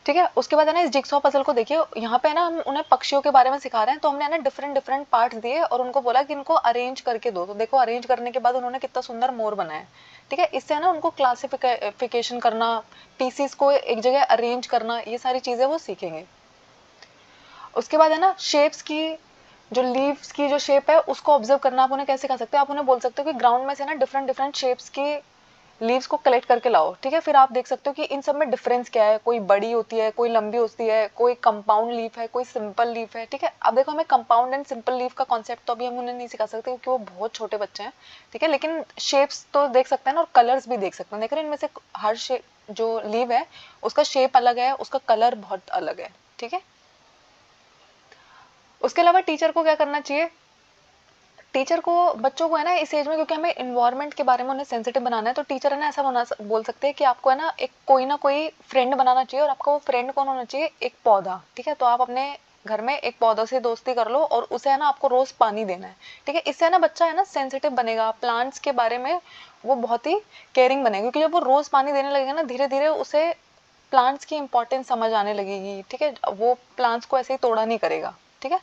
ठीक है। उसके बाद है ना इस जिग्सॉ पजल को देखिए, यहाँ पे है ना हम उन्हें पक्षियों के बारे में सिखा रहे हैं, तो हमने है ना डिफरेंट डिफरेंट पार्ट्स दिए और उनको बोला कि इनको अरेंज करके दो। तो देखो अरेंज करने के बाद उन्होंने कितना सुंदर मोर बनाया, ठीक है। इससे है ना उनको क्लासिफिकेशन करना, पीसीस को एक जगह अरेंज करना, ये सारी चीजें वो सीखेंगे। उसके बाद है ना शेप्स की, जो लीव्स की जो शेप है उसको ऑब्जर्व करना आप उन्हें कैसे कर सकते हो, आप उन्हें बोल सकते हो कि ग्राउंड में से ना डिफरेंट डिफरेंट शेप्स की लीव्स को कलेक्ट करके लाओ, ठीक है। फिर आप देख सकते हो कि इन सब में डिफरेंस क्या है, कोई बड़ी होती है, कोई लंबी होती है, कोई कंपाउंड लीफ है, कोई सिंपल लीफ है, ठीक है। अब देखो हमें कंपाउंड एंड सिंपल लीफ का कॉन्सेप्ट तो अभी हम उन्हें नहीं सिखा सकते क्योंकि वो बहुत छोटे बच्चे हैं, ठीक है। लेकिन शेप्स तो देख सकते हैं ना, और कलर्स भी देख सकते हैं। देख रहे हैं इनमें से हर शेप जो लीव है उसका शेप अलग है, उसका कलर बहुत अलग है, ठीक है। उसके अलावा टीचर को क्या करना चाहिए, टीचर को बच्चों को है ना इस एज में, क्योंकि हमें इन्वायरमेंट के बारे में उन्हें सेंसिटिव बनाना है, तो टीचर है ना ऐसा बोल सकते हैं कि आपको है ना एक कोई ना कोई फ्रेंड बनाना चाहिए, और आपका वो फ्रेंड कौन होना चाहिए, एक पौधा, ठीक है। तो आप अपने घर में एक पौधा से दोस्ती कर लो और उसे है ना आपको रोज पानी देना है, ठीक है। इससे है ना बच्चा है ना सेंसिटिव बनेगा प्लांट्स के बारे में, वो बहुत ही केयरिंग बनेगा, क्योंकि जब वो रोज पानी देने लगेगा ना धीरे धीरे उसे प्लांट्स की इंपॉर्टेंस समझ आने लगेगी, ठीक है। वो प्लांट्स को ऐसे ही तोड़ा नहीं करेगा, ठीक है।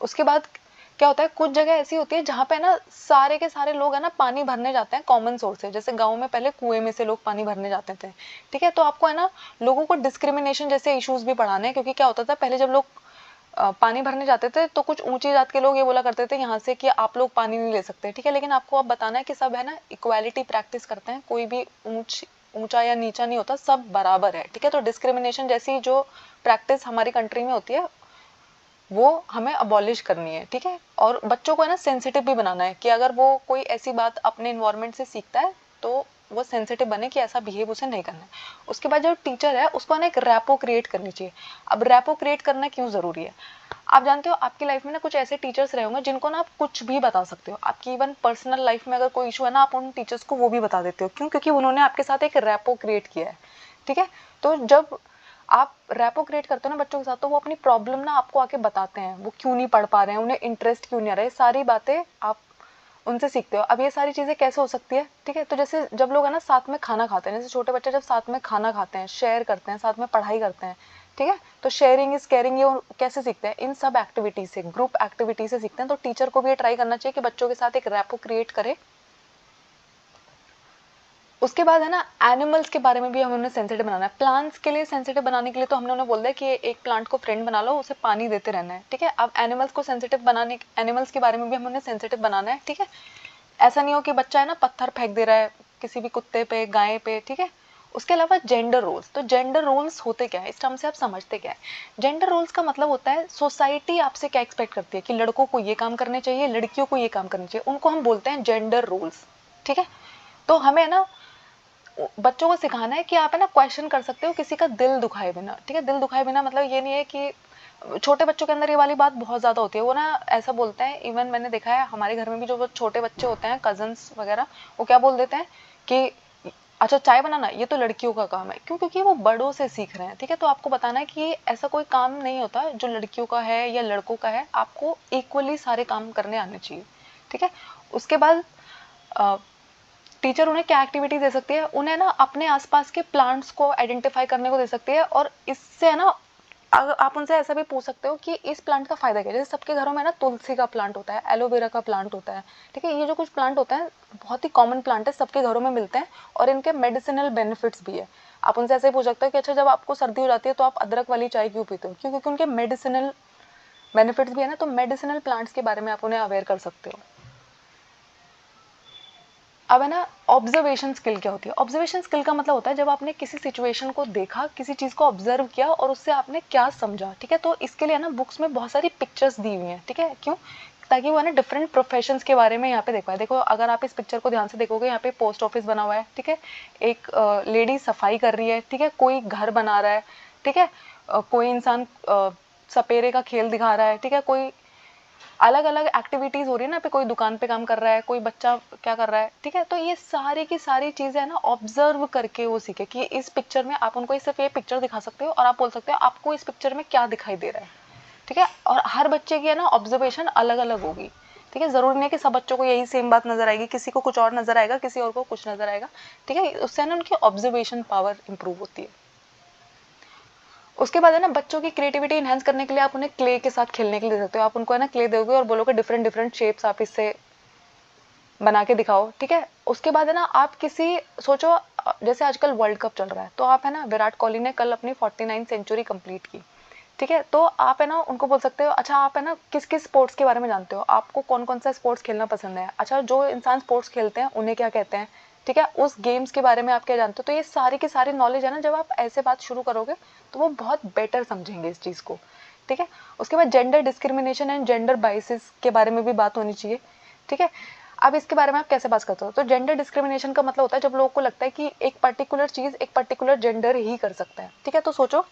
उसके बाद क्या होता है, कुछ जगह ऐसी होती है जहाँ पे ना सारे के सारे लोग है ना पानी भरने जाते हैं कॉमन सोर्स से, जैसे गांव में पहले कुएं में से लोग पानी भरने जाते थे, ठीक है। तो आपको है ना लोगों को डिस्क्रिमिनेशन जैसे इश्यूज भी पढ़ाने हैं, क्योंकि क्या होता था पहले जब लोग पानी भरने जाते थे तो कुछ ऊंची जात के लोग ये बोला करते थे यहाँ से कि आप लोग पानी नहीं ले सकते, ठीक है। लेकिन आपको अब बताना है कि सब है ना इक्वालिटी प्रैक्टिस करते हैं, कोई भी ऊंचा या नीचा नहीं होता, सब बराबर है, ठीक है। तो डिस्क्रिमिनेशन जैसी जो प्रैक्टिस हमारी कंट्री में होती है वो हमें अबॉलिश करनी है, ठीक है। और बच्चों को है ना सेंसिटिव भी बनाना है कि अगर वो कोई ऐसी बात अपने इन्वायरमेंट से सीखता है तो वो सेंसिटिव बने कि ऐसा बिहेव उसे नहीं करना है। उसके बाद जो टीचर है उसको ना एक रैपो क्रिएट करनी चाहिए। अब रैपो क्रिएट करना क्यों ज़रूरी है, आप जानते हो आपकी लाइफ में ना कुछ ऐसे टीचर्स रहे होंगे जिनको ना आप कुछ भी बता सकते हो, आपकी इवन पर्सनल लाइफ में अगर कोई इशू है ना आप उन टीचर्स को वो भी बता देते हो, क्यों, क्योंकि उन्होंने आपके साथ एक रैपो क्रिएट किया है, ठीक है। तो जब आप रैपो क्रिएट करते हो ना बच्चों के साथ, तो वो अपनी प्रॉब्लम ना आपको आके बताते हैं, वो क्यों नहीं पढ़ पा रहे हैं, उन्हें इंटरेस्ट क्यों नहीं आ रहा है, सारी बातें आप उनसे सीखते हो। अब ये सारी चीज़ें कैसे हो सकती है, ठीक है। तो जैसे जब लोग है ना साथ में खाना खाते हैं, जैसे छोटे बच्चे जब साथ में खाना खाते हैं, शेयर करते हैं, साथ में पढ़ाई करते हैं, ठीक है, तो शेयरिंग इज केयरिंग ये कैसे सीखते हैं, इन सब एक्टिविटी से, ग्रुप एक्टिविटी से सीखते हैं। तो टीचर को भी ये ट्राई करना चाहिए कि बच्चों के साथ एक रैपो क्रिएट करे। उसके बाद है ना एनिमल्स के बारे में भी हमें उन्हें सेंसिटिव बनाना है। प्लांट्स के लिए सेंसिटिव बनाने के लिए तो हमने उन्हें बोल दिया कि एक प्लांट को फ्रेंड बना लो, उसे पानी देते रहना है, ठीक है। अब एनिमल्स को सेंसिटिव बनाने, एनिमल्स के बारे में भी हमें उन्हें सेंसिटिव बनाना है, ठीक है। ऐसा नहीं हो कि बच्चा है ना पत्थर फेंक दे रहा है किसी भी कुत्ते पे, गाय पे, ठीक है। उसके अलावा जेंडर रोल्स, तो जेंडर रोल्स होते क्या है, इस टर्म से आप समझते क्या है। जेंडर रोल्स का मतलब होता है सोसाइटी आपसे क्या एक्सपेक्ट करती है कि लड़कों को ये काम करने चाहिए, लड़कियों को ये काम करने चाहिए, उनको हम बोलते हैं जेंडर रोल्स, ठीक है। तो हमें ना बच्चों को सिखाना है कि आप है ना क्वेश्चन कर सकते हो किसी का दिल दुखाए बिना, ठीक है। दिल दुखाए बिना मतलब ये नहीं है कि छोटे बच्चों के अंदर ये वाली बात बहुत ज़्यादा होती है, वो ना ऐसा बोलते हैं, इवन मैंने देखा है हमारे घर में भी जो छोटे बच्चे होते हैं, कजन्स वगैरह, वो क्या बोल देते हैं कि अच्छा चाय बनाना ये तो लड़कियों का काम है, क्यों, क्योंकि वो बड़ों से सीख रहे हैं, ठीक है। तो आपको बताना है कि ऐसा कोई काम नहीं होता जो लड़कियों का है या लड़कों का है, आपको इक्वली सारे काम करने आने चाहिए, ठीक है। उसके बाद टीचर उन्हें क्या एक्टिविटी दे सकती है, उन्हें ना अपने आसपास के प्लांट्स को आइडेंटिफाई करने को दे सकती है। और इससे है ना अगर आप उनसे ऐसा भी पूछ सकते हो कि इस प्लांट का फायदा क्या है। जैसे सबके घरों में ना तुलसी का प्लांट होता है, एलोवेरा का प्लांट होता है, ठीक है। ये जो कुछ प्लांट होते हैं बहुत ही कॉमन प्लांट है, सबके घरों में मिलते हैं और इनके मेडिसिनल बेनिफिट्स भी है। आप उनसे ऐसे ही पूछ सकते हो कि अच्छा जब आपको सर्दी हो जाती है तो आप अदरक वाली चाय क्यों पीते हो, क्यों, क्योंकि उनके मेडिसिनल बेनिफिट्स भी है ना। तो मेडिसिनल प्लांट्स के बारे में आप उन्हें अवेयर कर सकते हो। अब है ना ऑब्जर्वेशन स्किल क्या होती है। ऑब्जर्वेशन स्किल का मतलब होता है जब आपने किसी सिचुएशन को देखा, किसी चीज़ को ऑब्जर्व किया और उससे आपने क्या समझा, ठीक है। तो इसके लिए ना बुक्स में बहुत सारी पिक्चर्स दी हुई हैं, ठीक है। क्यों, ताकि वो है ना डिफरेंट प्रोफेशंस के बारे में यहाँ पे देख पाए। देखो अगर आप इस पिक्चर को ध्यान से देखोगे, यहाँ पे पोस्ट ऑफिस बना हुआ है, ठीक है। एक लेडी सफाई कर रही है, ठीक है। कोई घर बना रहा है, ठीक है। कोई इंसान सपेरे का खेल दिखा रहा है, ठीक है। कोई अलग अलग एक्टिविटीज हो रही है ना, पे कोई दुकान पे काम कर रहा है, कोई बच्चा क्या कर रहा है, ठीक है। तो ये सारी की सारी चीजें है ना ऑब्जर्व करके वो सीखे कि इस पिक्चर में आप उनको सिर्फ ये पिक्चर दिखा सकते हो और आप बोल सकते हो आपको इस पिक्चर में क्या दिखाई दे रहा है, ठीक है। और हर बच्चे की है ना ऑब्जर्वेशन अलग अलग होगी, ठीक है। जरूरी नहीं है कि सब बच्चों को यही सेम बात नजर आएगी, किसी को कुछ और नजर आएगा, किसी और को कुछ नजर आएगा, ठीक है। उससे ना उनकी ऑब्जर्वेशन पावर इंप्रूव होती है। उसके बाद है ना बच्चों की क्रिएटिविटी इनहेंस करने के लिए आप उन्हें क्ले के साथ खेलने के लिए दे सकते हो। आप उनको है ना क्ले दोगे और बोलोगे डिफरेंट डिफरेंट शेप्स आप इससे बना के दिखाओ, ठीक है। उसके बाद है ना आप किसी सोचो जैसे आजकल वर्ल्ड कप चल रहा है, तो आप है ना विराट कोहली ने कल अपनी 49 सेंचुरी कंप्लीट की, ठीक है। तो आप है ना उनको बोल सकते हो अच्छा आप है ना किस किस स्पोर्ट्स के बारे में जानते हो, आपको कौन कौन सा स्पोर्ट्स खेलना पसंद है, अच्छा जो इंसान स्पोर्ट्स खेलते हैं उन्हें क्या कहते हैं, ठीक है। उस गेम्स के बारे में आप क्या जानते हो। तो ये सारी की सारी नॉलेज है ना, जब आप ऐसे बात शुरू करोगे तो वो बहुत बेटर समझेंगे इस चीज़ को, ठीक है। उसके बाद gender discrimination and gender biases के बारे में भी बात होनी चाहिए, ठीक है। अब इसके बारे में आप कैसे बात करते हो। तो जेंडर डिस्क्रिमिनेशन का मतलब होता है जब लोगों को लगता है कि एक पर्टिकुलर चीज़ एक पर्टिकुलर जेंडर ही कर सकता है, ठीक है। तो सोचो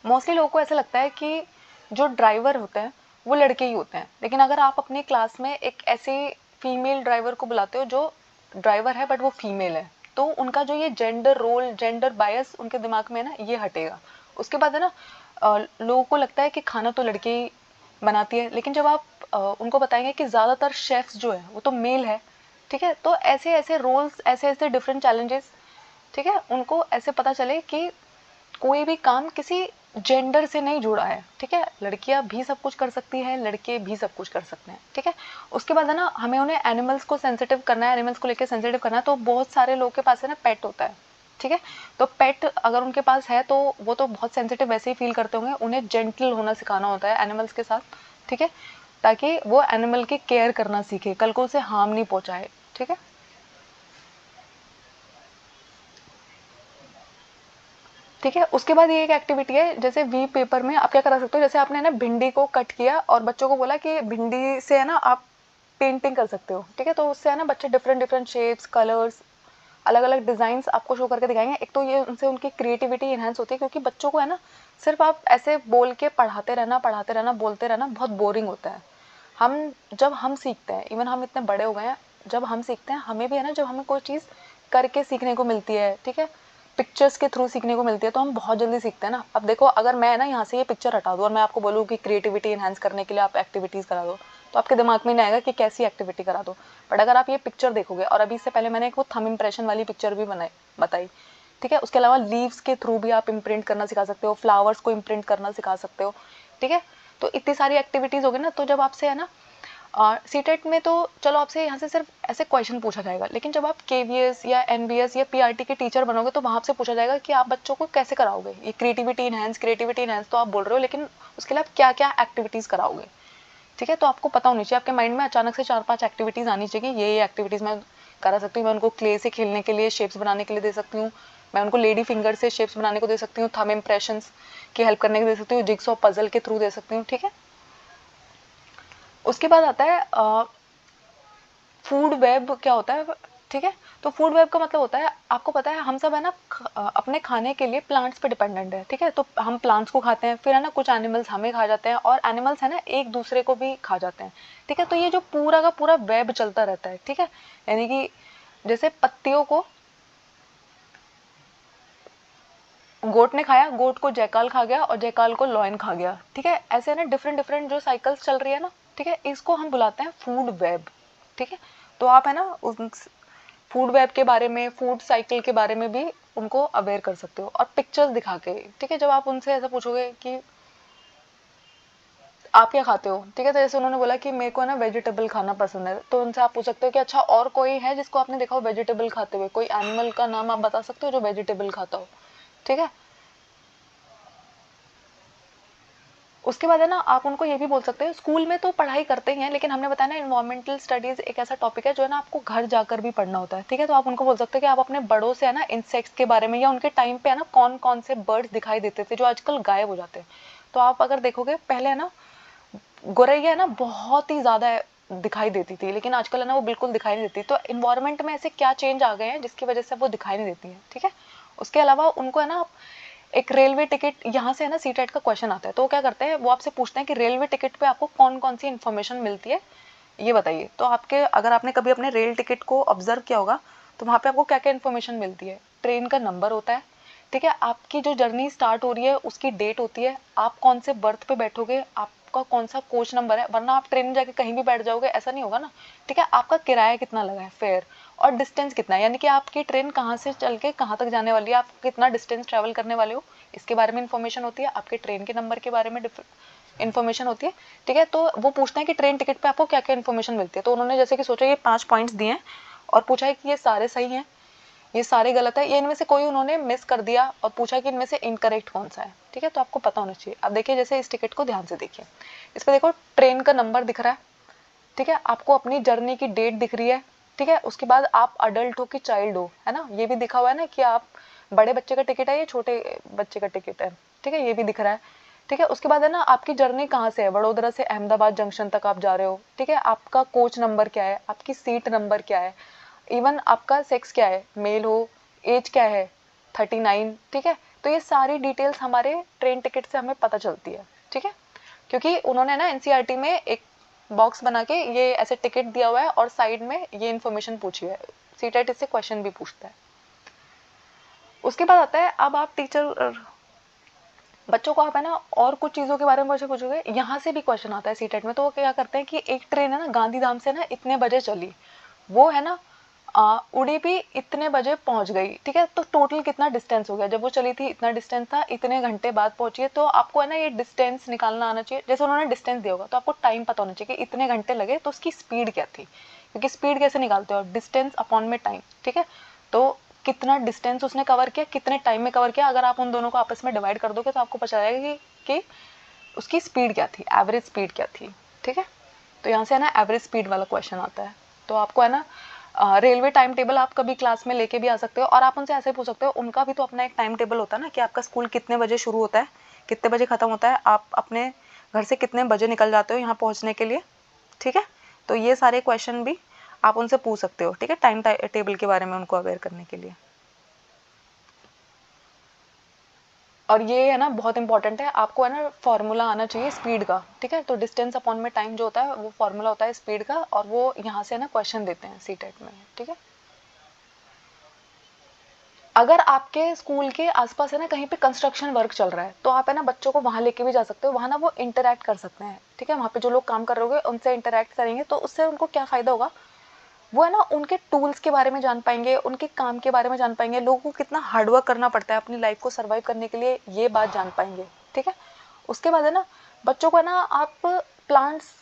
मोस्टली लोगों को ऐसा लगता है कि जो ड्राइवर होते हैं वो लड़के ही होते हैं, लेकिन अगर आप अपनी क्लास में एक ऐसे फीमेल ड्राइवर को बुलाते हो जो ड्राइवर है बट वो फीमेल है, तो उनका जो ये जेंडर रोल, जेंडर बायस उनके दिमाग में ना ये हटेगा। उसके बाद है ना लोगों को लगता है कि खाना तो लड़के ही बनाती है, लेकिन जब आप उनको बताएंगे कि ज़्यादातर शेफ्स जो है वो तो मेल है, ठीक है। तो ऐसे ऐसे रोल्स, ऐसे ऐसे डिफरेंट चैलेंजेस, ठीक है, उनको ऐसे पता चले कि कोई भी काम किसी जेंडर से नहीं जुड़ा है, ठीक है। लड़कियां भी सब कुछ कर सकती हैं, लड़के भी सब कुछ कर सकते हैं, ठीक है। उसके बाद है ना हमें उन्हें एनिमल्स को सेंसिटिव करना है, एनिमल्स को लेकर सेंसिटिव करना है। तो बहुत सारे लोगों के पास है ना पेट होता है, ठीक है। तो पेट अगर उनके पास है तो वो तो बहुत सेंसिटिव वैसे ही फील करते होंगे, उन्हें जेंटल होना सिखाना होता है एनिमल्स के साथ, ठीक है, ताकि वो एनिमल की केयर करना सीखे, कल को उसे हार्म नहीं पहुंचाए, ठीक है। ठीक है। उसके बाद ये एक एक्टिविटी है, जैसे वी पेपर में आप क्या करा सकते हो, जैसे आपने ना भिंडी को कट किया और बच्चों को बोला कि भिंडी से है ना आप पेंटिंग कर सकते हो, ठीक है। तो उससे है ना बच्चे डिफरेंट डिफरेंट शेप्स, कलर्स, अलग अलग डिजाइन आपको शो करके दिखाएंगे। एक तो ये उनसे उनकी क्रिएटिविटी इनहेंस होती है, क्योंकि बच्चों को है ना सिर्फ आप ऐसे बोल के पढ़ाते रहना बोलते रहना बहुत बोरिंग होता है। हम जब हम सीखते हैं, इवन हम इतने बड़े हो गए हैं, जब हम सीखते हैं हमें भी है ना, जब हमें कोई चीज़ करके सीखने को मिलती है, ठीक है, पिक्चर्स के थ्रू सीखने को मिलती है तो हम बहुत जल्दी सीखते हैं ना। अब देखो अगर मैं ना यहाँ से ये पिक्चर हटा दूँ और मैं आपको बोलूँ कि क्रिएटिविटी इन्हांस करने के लिए आप एक्टिविटीज़ करा दो, तो आपके दिमाग में नहीं आएगा कि कैसी एक्टिविटी करा दो। बट अगर आप ये पिक्चर देखोगे, और अभी इससे पहले मैंने एक वो थंब इम्प्रेशन वाली पिक्चर भी बताई, ठीक है। उसके अलावा लीव्स के थ्रू भी आप इम्प्रिंट करना सिखा सकते हो, फ्लावर्स को इम्प्रिंट करना सिखा सकते हो, ठीक है। तो इतनी सारी एक्टिविटीज़ होगी ना। तो जब आपसे है ना सीटेट में तो चलो आपसे यहाँ से सिर्फ ऐसे क्वेश्चन पूछा जाएगा, लेकिन जब आप केवीएस या एनबीएस या पीआरटी के टीचर बनोगे तो वहाँ आपसे पूछा जाएगा कि आप बच्चों को कैसे कराओगे ये क्रिएटिविटी इनहैंस तो आप बोल रहे हो, लेकिन उसके लिए आप क्या क्या एक्टिविटीज़ कराओगे, ठीक है। तो आपको पता होनी चाहिए, आपके माइंड में अचानक से 4-5 एक्टिविटीज़ आनी चाहिए, ये एक्टिविटीज़ मैं करा सकती हूँ। मैं उनको क्ले से खेलने के लिए, शेप्स बनाने के लिए दे सकती हूँ, मैं उनको लेडी फिंगर से शेप्स बनाने को दे सकती हूँ, थंब इम्प्रेशंस की हेल्प करने को दे सकती हूँ, जिग्सॉ पजल के थ्रू दे सकती हूँ, ठीक है। उसके बाद आता है फूड वेब क्या होता है, ठीक है। तो फूड वेब का मतलब होता है, आपको पता है हम सब है ना अपने खाने के लिए प्लांट्स पे डिपेंडेंट है, ठीक है। तो हम प्लांट्स को खाते हैं, फिर है ना कुछ एनिमल्स हमें खा जाते हैं, और एनिमल्स है ना एक दूसरे को भी खा जाते हैं, ठीक है। तो ये जो पूरा का पूरा वेब चलता रहता है, ठीक है। यानी कि जैसे पत्तियों को गोट ने खाया, गोट को जयकाल खा गया, और जयकाल को लॉयन खा गया, ठीक है। ऐसे ना डिफरेंट डिफरेंट जो साइकिल्स चल रही है ना, ठीक है, इसको हम बुलाते हैं फूड वेब, ठीक है। तो आप है ना उस फूड वेब के बारे में, फूड साइकिल के बारे में भी उनको अवेयर कर सकते हो, और पिक्चर्स दिखा के, ठीक है। जब आप उनसे ऐसा पूछोगे कि आप क्या खाते हो, ठीक है, तो जैसे उन्होंने बोला कि मेरे को ना वेजिटेबल खाना पसंद है, तो उनसे आप पूछ सकते हो कि अच्छा और कोई है जिसको आपने देखा हो वेजिटेबल खाते हुए, कोई एनिमल का नाम आप बता सकते हो जो वेजिटेबल खाता हो, ठीक है। उसके बाद है ना आप उनको ये भी बोल सकते हो, स्कूल में तो पढ़ाई करते ही हैं, लेकिन हमने बताया ना इन्वायरमेंटल स्टडीज एक ऐसा टॉपिक है जो है ना आपको घर जाकर भी पढ़ना होता है, ठीक है। तो आप उनको बोल सकते हो कि आप अपने बड़ों से है ना इंसेक्ट्स के बारे में, या उनके टाइम पे है ना कौन कौन से बर्ड्स दिखाई देते थे जो आजकल गायब हो जाते हैं। तो आप अगर देखोगे पहले है ना गोरैया है ना बहुत ही ज़्यादा दिखाई देती थी, लेकिन आजकल है ना वो बिल्कुल दिखाई नहीं देती। तो इन्वायरमेंट में ऐसे क्या चेंज आ गए हैं जिसकी वजह से वो दिखाई नहीं देती हैं, ठीक है। उसके अलावा उनको है ना एक रेलवे टिकट, यहाँ से है ना सीटेट का क्वेश्चन आता है, तो वो क्या करते हैं, वो आपसे पूछते हैं कि रेलवे टिकट पे आपको कौन कौन सी इन्फॉर्मेशन मिलती है ये बताइए। तो आपके अगर आपने कभी अपने रेल टिकट को ऑब्जर्व किया होगा तो वहाँ पे आपको क्या क्या इन्फॉर्मेशन मिलती है। ट्रेन का नंबर होता है, ठीक है, आपकी जो जर्नी स्टार्ट हो रही है उसकी डेट होती है, आप कौन से बर्थ पे बैठोगे, आपका कौन सा कोच नंबर है, वरना आप ट्रेन में जाके कहीं भी बैठ जाओगे, ऐसा नहीं होगा ना, ठीक है। आपका किराया कितना लगा है, फेयर, और डिस्टेंस कितना है, यानी कि आपकी ट्रेन कहाँ से चल के कहाँ तक जाने वाली है, आप कितना डिस्टेंस ट्रैवल करने वाले हो, इसके बारे में इन्फॉर्मेशन होती है। आपके ट्रेन के नंबर के बारे में इन्फॉर्मेशन होती है, ठीक है। तो वो पूछते हैं कि ट्रेन टिकट पे आपको क्या क्या इन्फॉर्मेशन मिलती है। तो उन्होंने जैसे कि सोचा ये 5 पॉइंट्स दिए हैं और पूछा है कि ये सारे सही हैं, ये सारे गलत है, ये इनमें से कोई उन्होंने मिस कर दिया, और पूछा कि इनमें से इनकरेक्ट कौन सा है, ठीक है। तो आपको पता होना चाहिए। अब देखिए जैसे इस टिकट को ध्यान से देखिए, इस पर देखो ट्रेन का नंबर दिख रहा है, ठीक है, आपको अपनी जर्नी की डेट दिख रही है, ठीक है। उसके बाद आप अडल्ट हो कि चाइल्ड हो, है ना, ये भी दिखा हुआ है ना कि आप बड़े बच्चे का टिकट है या छोटे बच्चे का टिकट है, ठीक है, ये भी दिख रहा है, ठीक है। उसके बाद है ना आपकी जर्नी कहाँ से है, वडोदरा से अहमदाबाद जंक्शन तक आप जा रहे हो, ठीक है, आपका कोच नंबर क्या है, आपकी सीट नंबर क्या है, इवन आपका सेक्स क्या है, मेल हो, एज क्या है, 39, ठीक है। तो ये सारी डिटेल्स हमारे ट्रेन टिकट से हमें पता चलती है, ठीक है, क्योंकि उन्होंने ना एनसीईआरटी में एक बॉक्स बना के ये ऐसे टिकट दिया हुआ है और साइड में ये इन्फॉर्मेशन पूछी है। सीटेट इससे क्वेश्चन भी पूछता है। उसके बाद आता है, अब आप टीचर बच्चों को आप है ना और कुछ चीज़ों के बारे में पूछोगे, यहाँ से भी क्वेश्चन आता है सीटेट में। तो वो क्या करते हैं कि एक ट्रेन है ना गांधीधाम से ना इतने बजे चली, वो है ना उडुपी इतने बजे पहुंच गई, ठीक है। तो टोटल कितना डिस्टेंस हो गया, जब वो चली थी इतना डिस्टेंस था, इतने घंटे बाद पहुंची है। तो आपको है ना ये डिस्टेंस निकालना आना चाहिए, जैसे उन्होंने डिस्टेंस दिया होगा तो आपको टाइम पता होना चाहिए कि इतने घंटे लगे तो उसकी स्पीड क्या थी, क्योंकि स्पीड कैसे निकालते हो, डिस्टेंस अपॉन में टाइम, ठीक है। तो कितना डिस्टेंस उसने कवर किया, कितने टाइम में कवर किया, अगर आप उन दोनों को आपस में डिवाइड कर दोगे तो आपको पता चलेगा कि उसकी स्पीड क्या थी, एवरेज स्पीड क्या थी, ठीक है। तो यहाँ से है ना एवरेज स्पीड वाला क्वेश्चन आता है। तो आपको है ना रेलवे टाइम टेबल आप कभी क्लास में लेके भी आ सकते हो, और आप उनसे ऐसे पूछ सकते हो, उनका भी तो अपना एक टाइम टेबल होता है ना कि आपका स्कूल कितने बजे शुरू होता है, कितने बजे ख़त्म होता है, आप अपने घर से कितने बजे निकल जाते हो यहाँ पहुँचने के लिए, ठीक है। तो ये सारे क्वेश्चन भी आप उनसे पूछ सकते हो, ठीक है, टाइम टेबल के बारे में उनको अवेयर करने के लिए। और ये है ना बहुत इंपॉर्टेंट है, आपको है ना फॉर्मूला आना चाहिए स्पीड का, ठीक है। तो डिस्टेंस अपॉन में टाइम जो होता है वो फॉर्मूला होता है स्पीड का, और वो यहाँ से है ना क्वेश्चन देते हैं सीटेट में, ठीक है। अगर आपके स्कूल के आसपास है ना कहीं पे कंस्ट्रक्शन वर्क चल रहा है तो आप है ना बच्चों को वहाँ लेके भी जा सकते हो, वहाँ ना वो इंटरेक्ट कर सकते हैं, ठीक है। वहाँ पे जो लोग काम कर रहे होंगे उनसे इंटरेक्ट करेंगे तो उससे उनको क्या फ़ायदा होगा, वो है ना उनके टूल्स के बारे में जान पाएंगे, उनके काम के बारे में जान पाएंगे, लोगों को कितना हार्डवर्क करना पड़ता है अपनी लाइफ को सर्वाइव करने के लिए, ये बात जान पाएंगे, ठीक है। उसके बाद है ना बच्चों को है ना आप प्लांट्स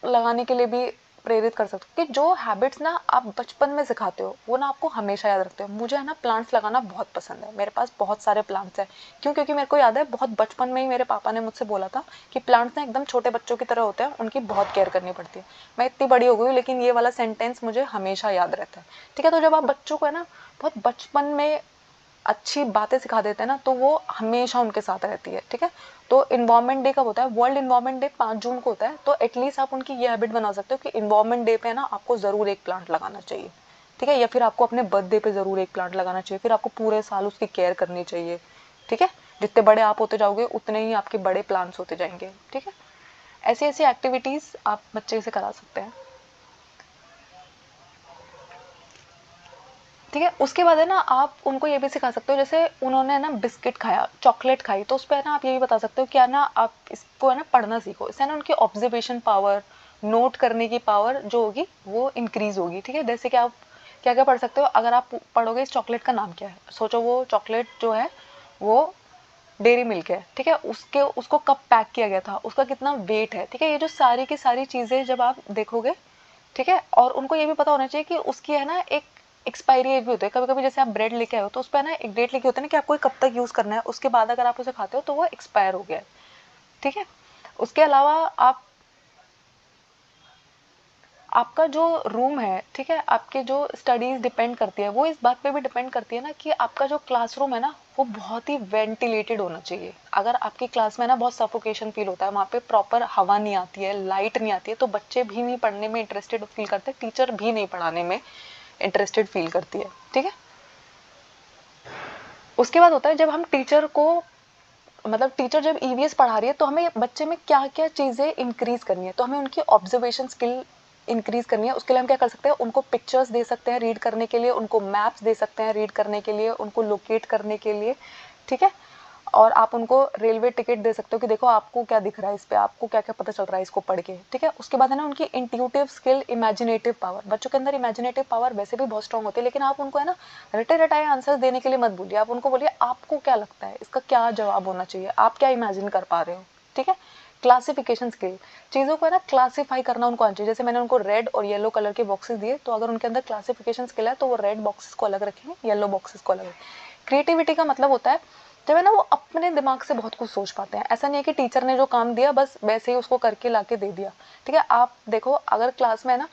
लगाने के लिए भी प्रेरित कर सकते हो कि जो हैबिट्स ना आप बचपन में सिखाते हो वो ना आपको हमेशा याद रखते हो। मुझे है ना प्लांट्स लगाना बहुत पसंद है, मेरे पास बहुत सारे प्लांट्स हैं। क्यों? क्योंकि मेरे को याद है बहुत बचपन में ही मेरे पापा ने मुझसे बोला था कि प्लांट्स ना एकदम छोटे बच्चों की तरह होते हैं, उनकी बहुत केयर करनी पड़ती है। मैं इतनी बड़ी हो गई हूँ लेकिन ये वाला सेंटेंस मुझे हमेशा याद रहता है, ठीक है। तो जब आप बच्चों को है ना बहुत बचपन में अच्छी बातें सिखा देते हैं ना तो वो हमेशा उनके साथ रहती है, ठीक है। तो इन्वायरमेंट डे कब होता है? वर्ल्ड इन्वायरमेंट डे 5 जून को होता है। तो एटलीस्ट आप उनकी ये हैबिट बना सकते हो कि इन्वायरमेंट डे पे ना आपको ज़रूर एक प्लांट लगाना चाहिए, ठीक है। या फिर आपको अपने बर्थडे पे ज़रूर एक प्लांट लगाना चाहिए, फिर आपको पूरे साल उसकी केयर करनी चाहिए, ठीक है। जितने बड़े आप होते जाओगे उतने ही आपके बड़े प्लांट्स होते जाएंगे, ठीक है। ऐसी ऐसी एक्टिविटीज़ आप बच्चे से करा सकते हैं, ठीक है। उसके बाद है ना आप उनको ये भी सिखा सकते हो, जैसे उन्होंने ना बिस्किट खाया, चॉकलेट खाई, तो उस पर है ना आप ये भी बता सकते हो क्या ना आप इसको है ना पढ़ना सीखो, इससे ना उनकी ऑब्जर्वेशन पावर, नोट करने की पावर जो होगी वो इंक्रीज होगी, ठीक है। जैसे कि आप क्या क्या पढ़ सकते हो, अगर आप पढ़ोगे इस चॉकलेट का नाम क्या है, सोचो वो चॉकलेट जो है वो डेयरी मिल्क है, ठीक है। उसके उसको कब पैक किया गया था, उसका कितना वेट है, ठीक है। ये जो सारी की सारी चीज़ें जब आप देखोगे, ठीक है। और उनको ये भी पता होना चाहिए कि उसकी है ना एक एक्सपायरी एज भी होती है। कभी कभी जैसे आप ब्रेड लेके आए हो तो उस पर ना एक डेट लिखी होती है ना कि आपको कब तक यूज़ करना है, उसके बाद अगर आप उसे खाते हो तो वो एक्सपायर हो गया है, ठीक है। उसके अलावा आप आपका जो रूम है, ठीक है, आपके जो स्टडीज़ डिपेंड करती है वो इस बात पे भी डिपेंड करती है ना कि आपका जो क्लासरूम है ना वो बहुत ही वेंटिलेटेड होना चाहिए। अगर आपकी क्लास में ना बहुत सफोकेशन फील होता है, वहाँ पे प्रॉपर हवा नहीं आती है, लाइट नहीं आती है, तो बच्चे भी नहीं पढ़ने में इंटरेस्टेड फील करते, टीचर भी नहीं पढ़ाने में इंटरेस्टेड फील करती है, ठीक है। उसके बाद होता है जब हम टीचर को मतलब टीचर जब ईवीएस पढ़ा रही है तो हमें बच्चे में क्या क्या चीज़ें इंक्रीज करनी है, तो हमें उनकी ऑब्जर्वेशन स्किल इंक्रीज करनी है। उसके लिए हम क्या कर सकते हैं, उनको पिक्चर्स दे सकते हैं रीड करने के लिए, उनको मैप्स दे सकते हैं रीड करने के लिए, उनको लोकेट करने के लिए, ठीक है। और आप उनको रेलवे टिकट दे सकते हो कि देखो आपको क्या दिख रहा है इस पे, आपको क्या क्या पता चल रहा है इसको पढ़ के, ठीक है। उसके बाद है ना उनकी इंट्यूटिव स्किल, इमेजिनेटिव पावर, बच्चों के अंदर इमेजिनेटिव पावर वैसे भी बहुत स्ट्रांग होती है, लेकिन आप उनको है ना रटे रटाए आंसर्स देने के लिए मत बोलिए, आप उनको बोलिए आपको क्या लगता है इसका क्या जवाब होना चाहिए, आप क्या इमेजिन कर पा रहे हो, ठीक है। क्लासिफिकेशन स्किल, चीज़ों को है ना क्लासीफाई करना उनको आना चाहिए। जैसे मैंने उनको रेड और येलो कलर के बॉक्सेस दिए, तो अगर उनके अंदर क्लासिफिकेशन स्किल है तो वो रेड बॉक्सेस को अलग रखेंगे, येलो बॉक्सेस को अलग रखेंगे। क्रिएटिविटी का मतलब होता है जब है ना वो अपने दिमाग से बहुत कुछ सोच पाते हैं, ऐसा नहीं है कि टीचर ने जो काम दिया बस वैसे ही उसको करके लाके दे दिया, ठीक है। आप देखो अगर क्लास में है ना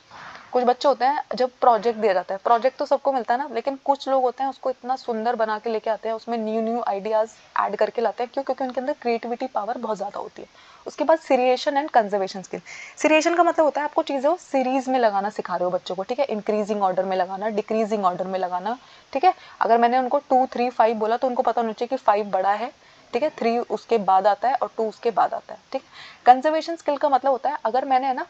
कुछ बच्चे होते हैं, जब प्रोजेक्ट दिया जाता है, प्रोजेक्ट तो सबको मिलता है ना, लेकिन कुछ लोग होते हैं उसको इतना सुंदर बना के लेके आते हैं, उसमें न्यू न्यू आइडियाज़ ऐड करके लाते हैं, क्यों? क्योंकि उनके अंदर क्रिएटिविटी पावर बहुत ज़्यादा होती है। उसके बाद seriation and conservation skill, seriation का मतलब होता है आपको चीज़ें सीरीज़ में लगाना सिखा रहे हो बच्चों को, ठीक है। इंक्रीजिंग ऑर्डर में लगाना, डिक्रीजिंग ऑर्डर में लगाना, ठीक है। अगर मैंने उनको 2 3 5 बोला तो उनको पता होना चाहिए कि 5 बड़ा है, ठीक है, 3 उसके बाद आता है और 2 उसके बाद आता है, ठीक। कंजर्वेशन स्किल का मतलब होता है अगर मैंने है ना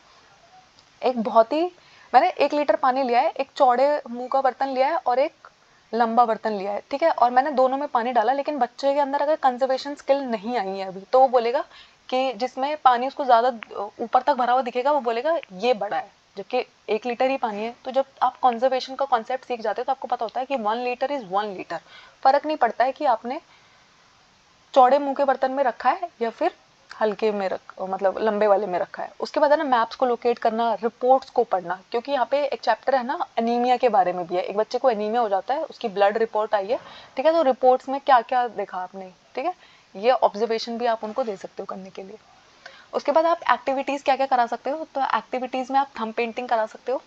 एक बहुत ही मैंने 1 लीटर पानी लिया है, एक चौड़े मुंह का बर्तन लिया है और एक लंबा बर्तन लिया है, ठीक है, और मैंने दोनों में पानी डाला, लेकिन बच्चे के अंदर अगर कंजर्वेशन स्किल नहीं आई है अभी तो वो बोलेगा कि जिसमें पानी उसको ज़्यादा ऊपर तक भरा हुआ दिखेगा वो बोलेगा ये बड़ा है, जबकि 1 लीटर ही पानी है। तो जब आप कंजर्वेशन का कॉन्सेप्ट सीख जाते हो तो आपको पता होता है कि 1 लीटर इज़ 1 लीटर, फ़र्क नहीं पड़ता है कि आपने चौड़े मुंह के बर्तन में रखा है या फिर हल्के में मतलब लंबे वाले में रखा है। उसके बाद है ना मैप्स को लोकेट करना, रिपोर्ट्स को पढ़ना, क्योंकि यहाँ पे एक चैप्टर है ना एनीमिया के बारे में भी है, एक बच्चे को एनीमिया हो जाता है, उसकी ब्लड रिपोर्ट आई है, ठीक है। तो रिपोर्ट्स में क्या क्या देखा आपने, ठीक है, ये ऑब्जर्वेशन भी आप उनको दे सकते हो करने के लिए। उसके बाद आप एक्टिविटीज़ क्या क्या करा सकते हो, तो एक्टिविटीज़ में आप थंब पेंटिंग करा सकते हो।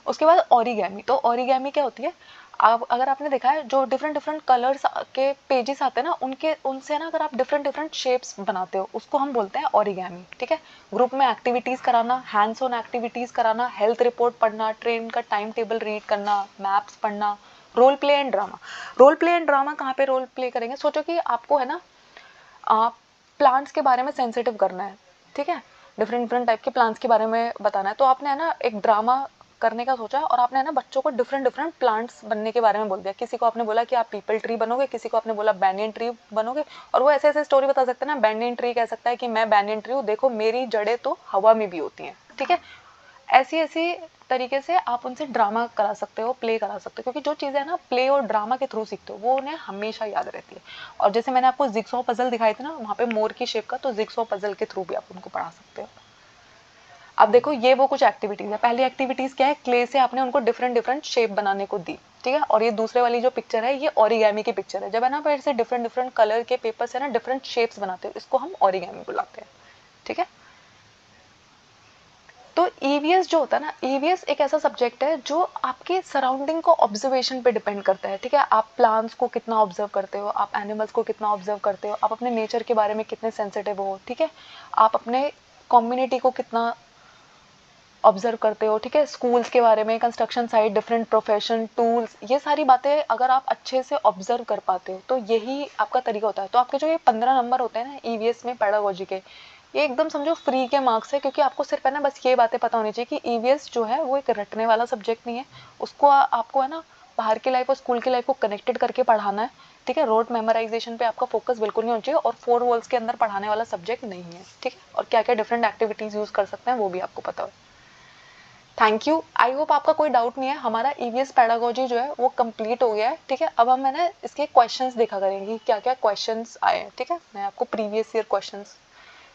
उसके बाद ओरिगैमी, तो ओरिगैमी क्या होती है, आप अगर आपने देखा है जो डिफरेंट डिफरेंट कलर्स के पेजेस आते हैं ना उनके उनसे ना अगर आप डिफरेंट डिफरेंट शेप्स बनाते हो उसको हम बोलते हैं ओरिगैमी, ठीक है। ग्रुप में एक्टिविटीज़ कराना, हैंड्स ऑन एक्टिविटीज़ कराना, हेल्थ रिपोर्ट पढ़ना, ट्रेन का टाइम टेबल रीड करना, मैप्स पढ़ना, role play and drama. Role play and drama कहाँ पे रोल प्ले करेंगे, सोचो कि आपको है ना आप प्लांट्स के बारे में सेंसिटिव करना है, ठीक है, डिफरेंट डिफरेंट टाइप के प्लांट्स के बारे में बताना है, तो आपने है ना एक ड्रामा करने का सोचा और आपने है ना बच्चों को डिफरेंट डिफरेंट प्लांट्स बनने के बारे में बोल दिया। किसी को आपने बोला कि आप पीपल ट्री बनोगे, किसी को आपने बोला बैनियन ट्री बनोगे, और वो ऐसे ऐसे स्टोरी बता सकते हैं ना। बैनियन ट्री कह सकता है कि मैं बैनियन ट्री हूँ, देखो मेरी जड़ें तो हवा में भी होती हैं, ठीक है। ऐसी ऐसी तरीके से आप उनसे ड्रामा करा सकते हो, प्ले करा सकते हो, क्योंकि जो चीज़ें है ना प्ले और ड्रामा के थ्रू सीखते हो वो उन्हें हमेशा याद रहती है। और जैसे मैंने आपको जिक्सॉ पजल दिखाई थी ना वहाँ पे मोर की शेप का, तो जिक्सॉ पजल के थ्रू भी आप उनको पढ़ा सकते हो। अब देखो ये वो कुछ एक्टिविटीज है। पहली एक्टिविटीज क्या है, क्ले से आपने उनको डिफरेंट डिफरेंट शेप बनाने को दी, ठीक है। और ये दूसरे वाली जो पिक्चर है ये ओरिगेमी की पिक्चर है। जब है ना आप ऐसे डिफरेंट डिफरेंट कलर के पेपर से ना डिफरेंट शेप्स बनाते हो, इसको हम ओरिगेमी बुलाते हैं, ठीक है। तो ईवीएस जो होता है ना, ईवीएस एक ऐसा सब्जेक्ट है जो आपके सराउंडिंग को ऑब्जर्वेशन पे डिपेंड करता है, ठीक है। आप प्लांट्स को कितना ऑब्जर्व करते हो, आप एनिमल्स को कितना ऑब्जर्व करते हो, आप अपने नेचर के बारे में कितने सेंसिटिव हो, ठीक है। आप अपने कम्युनिटी को कितना ऑब्जर्व करते हो, ठीक है। स्कूल्स के बारे में, construction site, different profession, tools, ये सारी बातें अगर आप अच्छे से ऑब्जर्व कर पाते हो तो यही आपका तरीका होता है। तो आपके जो ये 15 नंबर होते हैं ना ईवीएस में पेडागोजी के, ये एकदम समझो फ्री के मार्क्स है, क्योंकि आपको सिर्फ है ना बस ये बातें पता होनी चाहिए कि ईवीएस जो है वो एक रटने वाला सब्जेक्ट नहीं है। उसको आपको है ना बाहर की लाइफ और स्कूल की लाइफ को कनेक्टेड करके पढ़ाना है, ठीक है। रोड मेमोराइजेशन पे आपका फोकस बिल्कुल नहीं होना चाहिए, और 4 वॉल्स के अंदर पढ़ाने वाला सब्जेक्ट नहीं है, ठीक है। और क्या क्या डिफरेंट एक्टिविटीज यूज कर सकते हैं वो भी आपको पता हो। थैंक यू, आई होप आपका कोई डाउट नहीं है। हमारा ईवीएस पेडागोजी जो है वो कंप्लीट हो गया है, ठीक है। अब हम है ना इसके क्वेश्चंस देखा करेंगे, क्या क्या क्वेश्चंस आए हैं, ठीक है। मैं आपको प्रीवियस ईयर क्वेश्चंस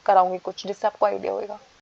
कराऊंगी कुछ, जिससे आपको आइडिया होगा।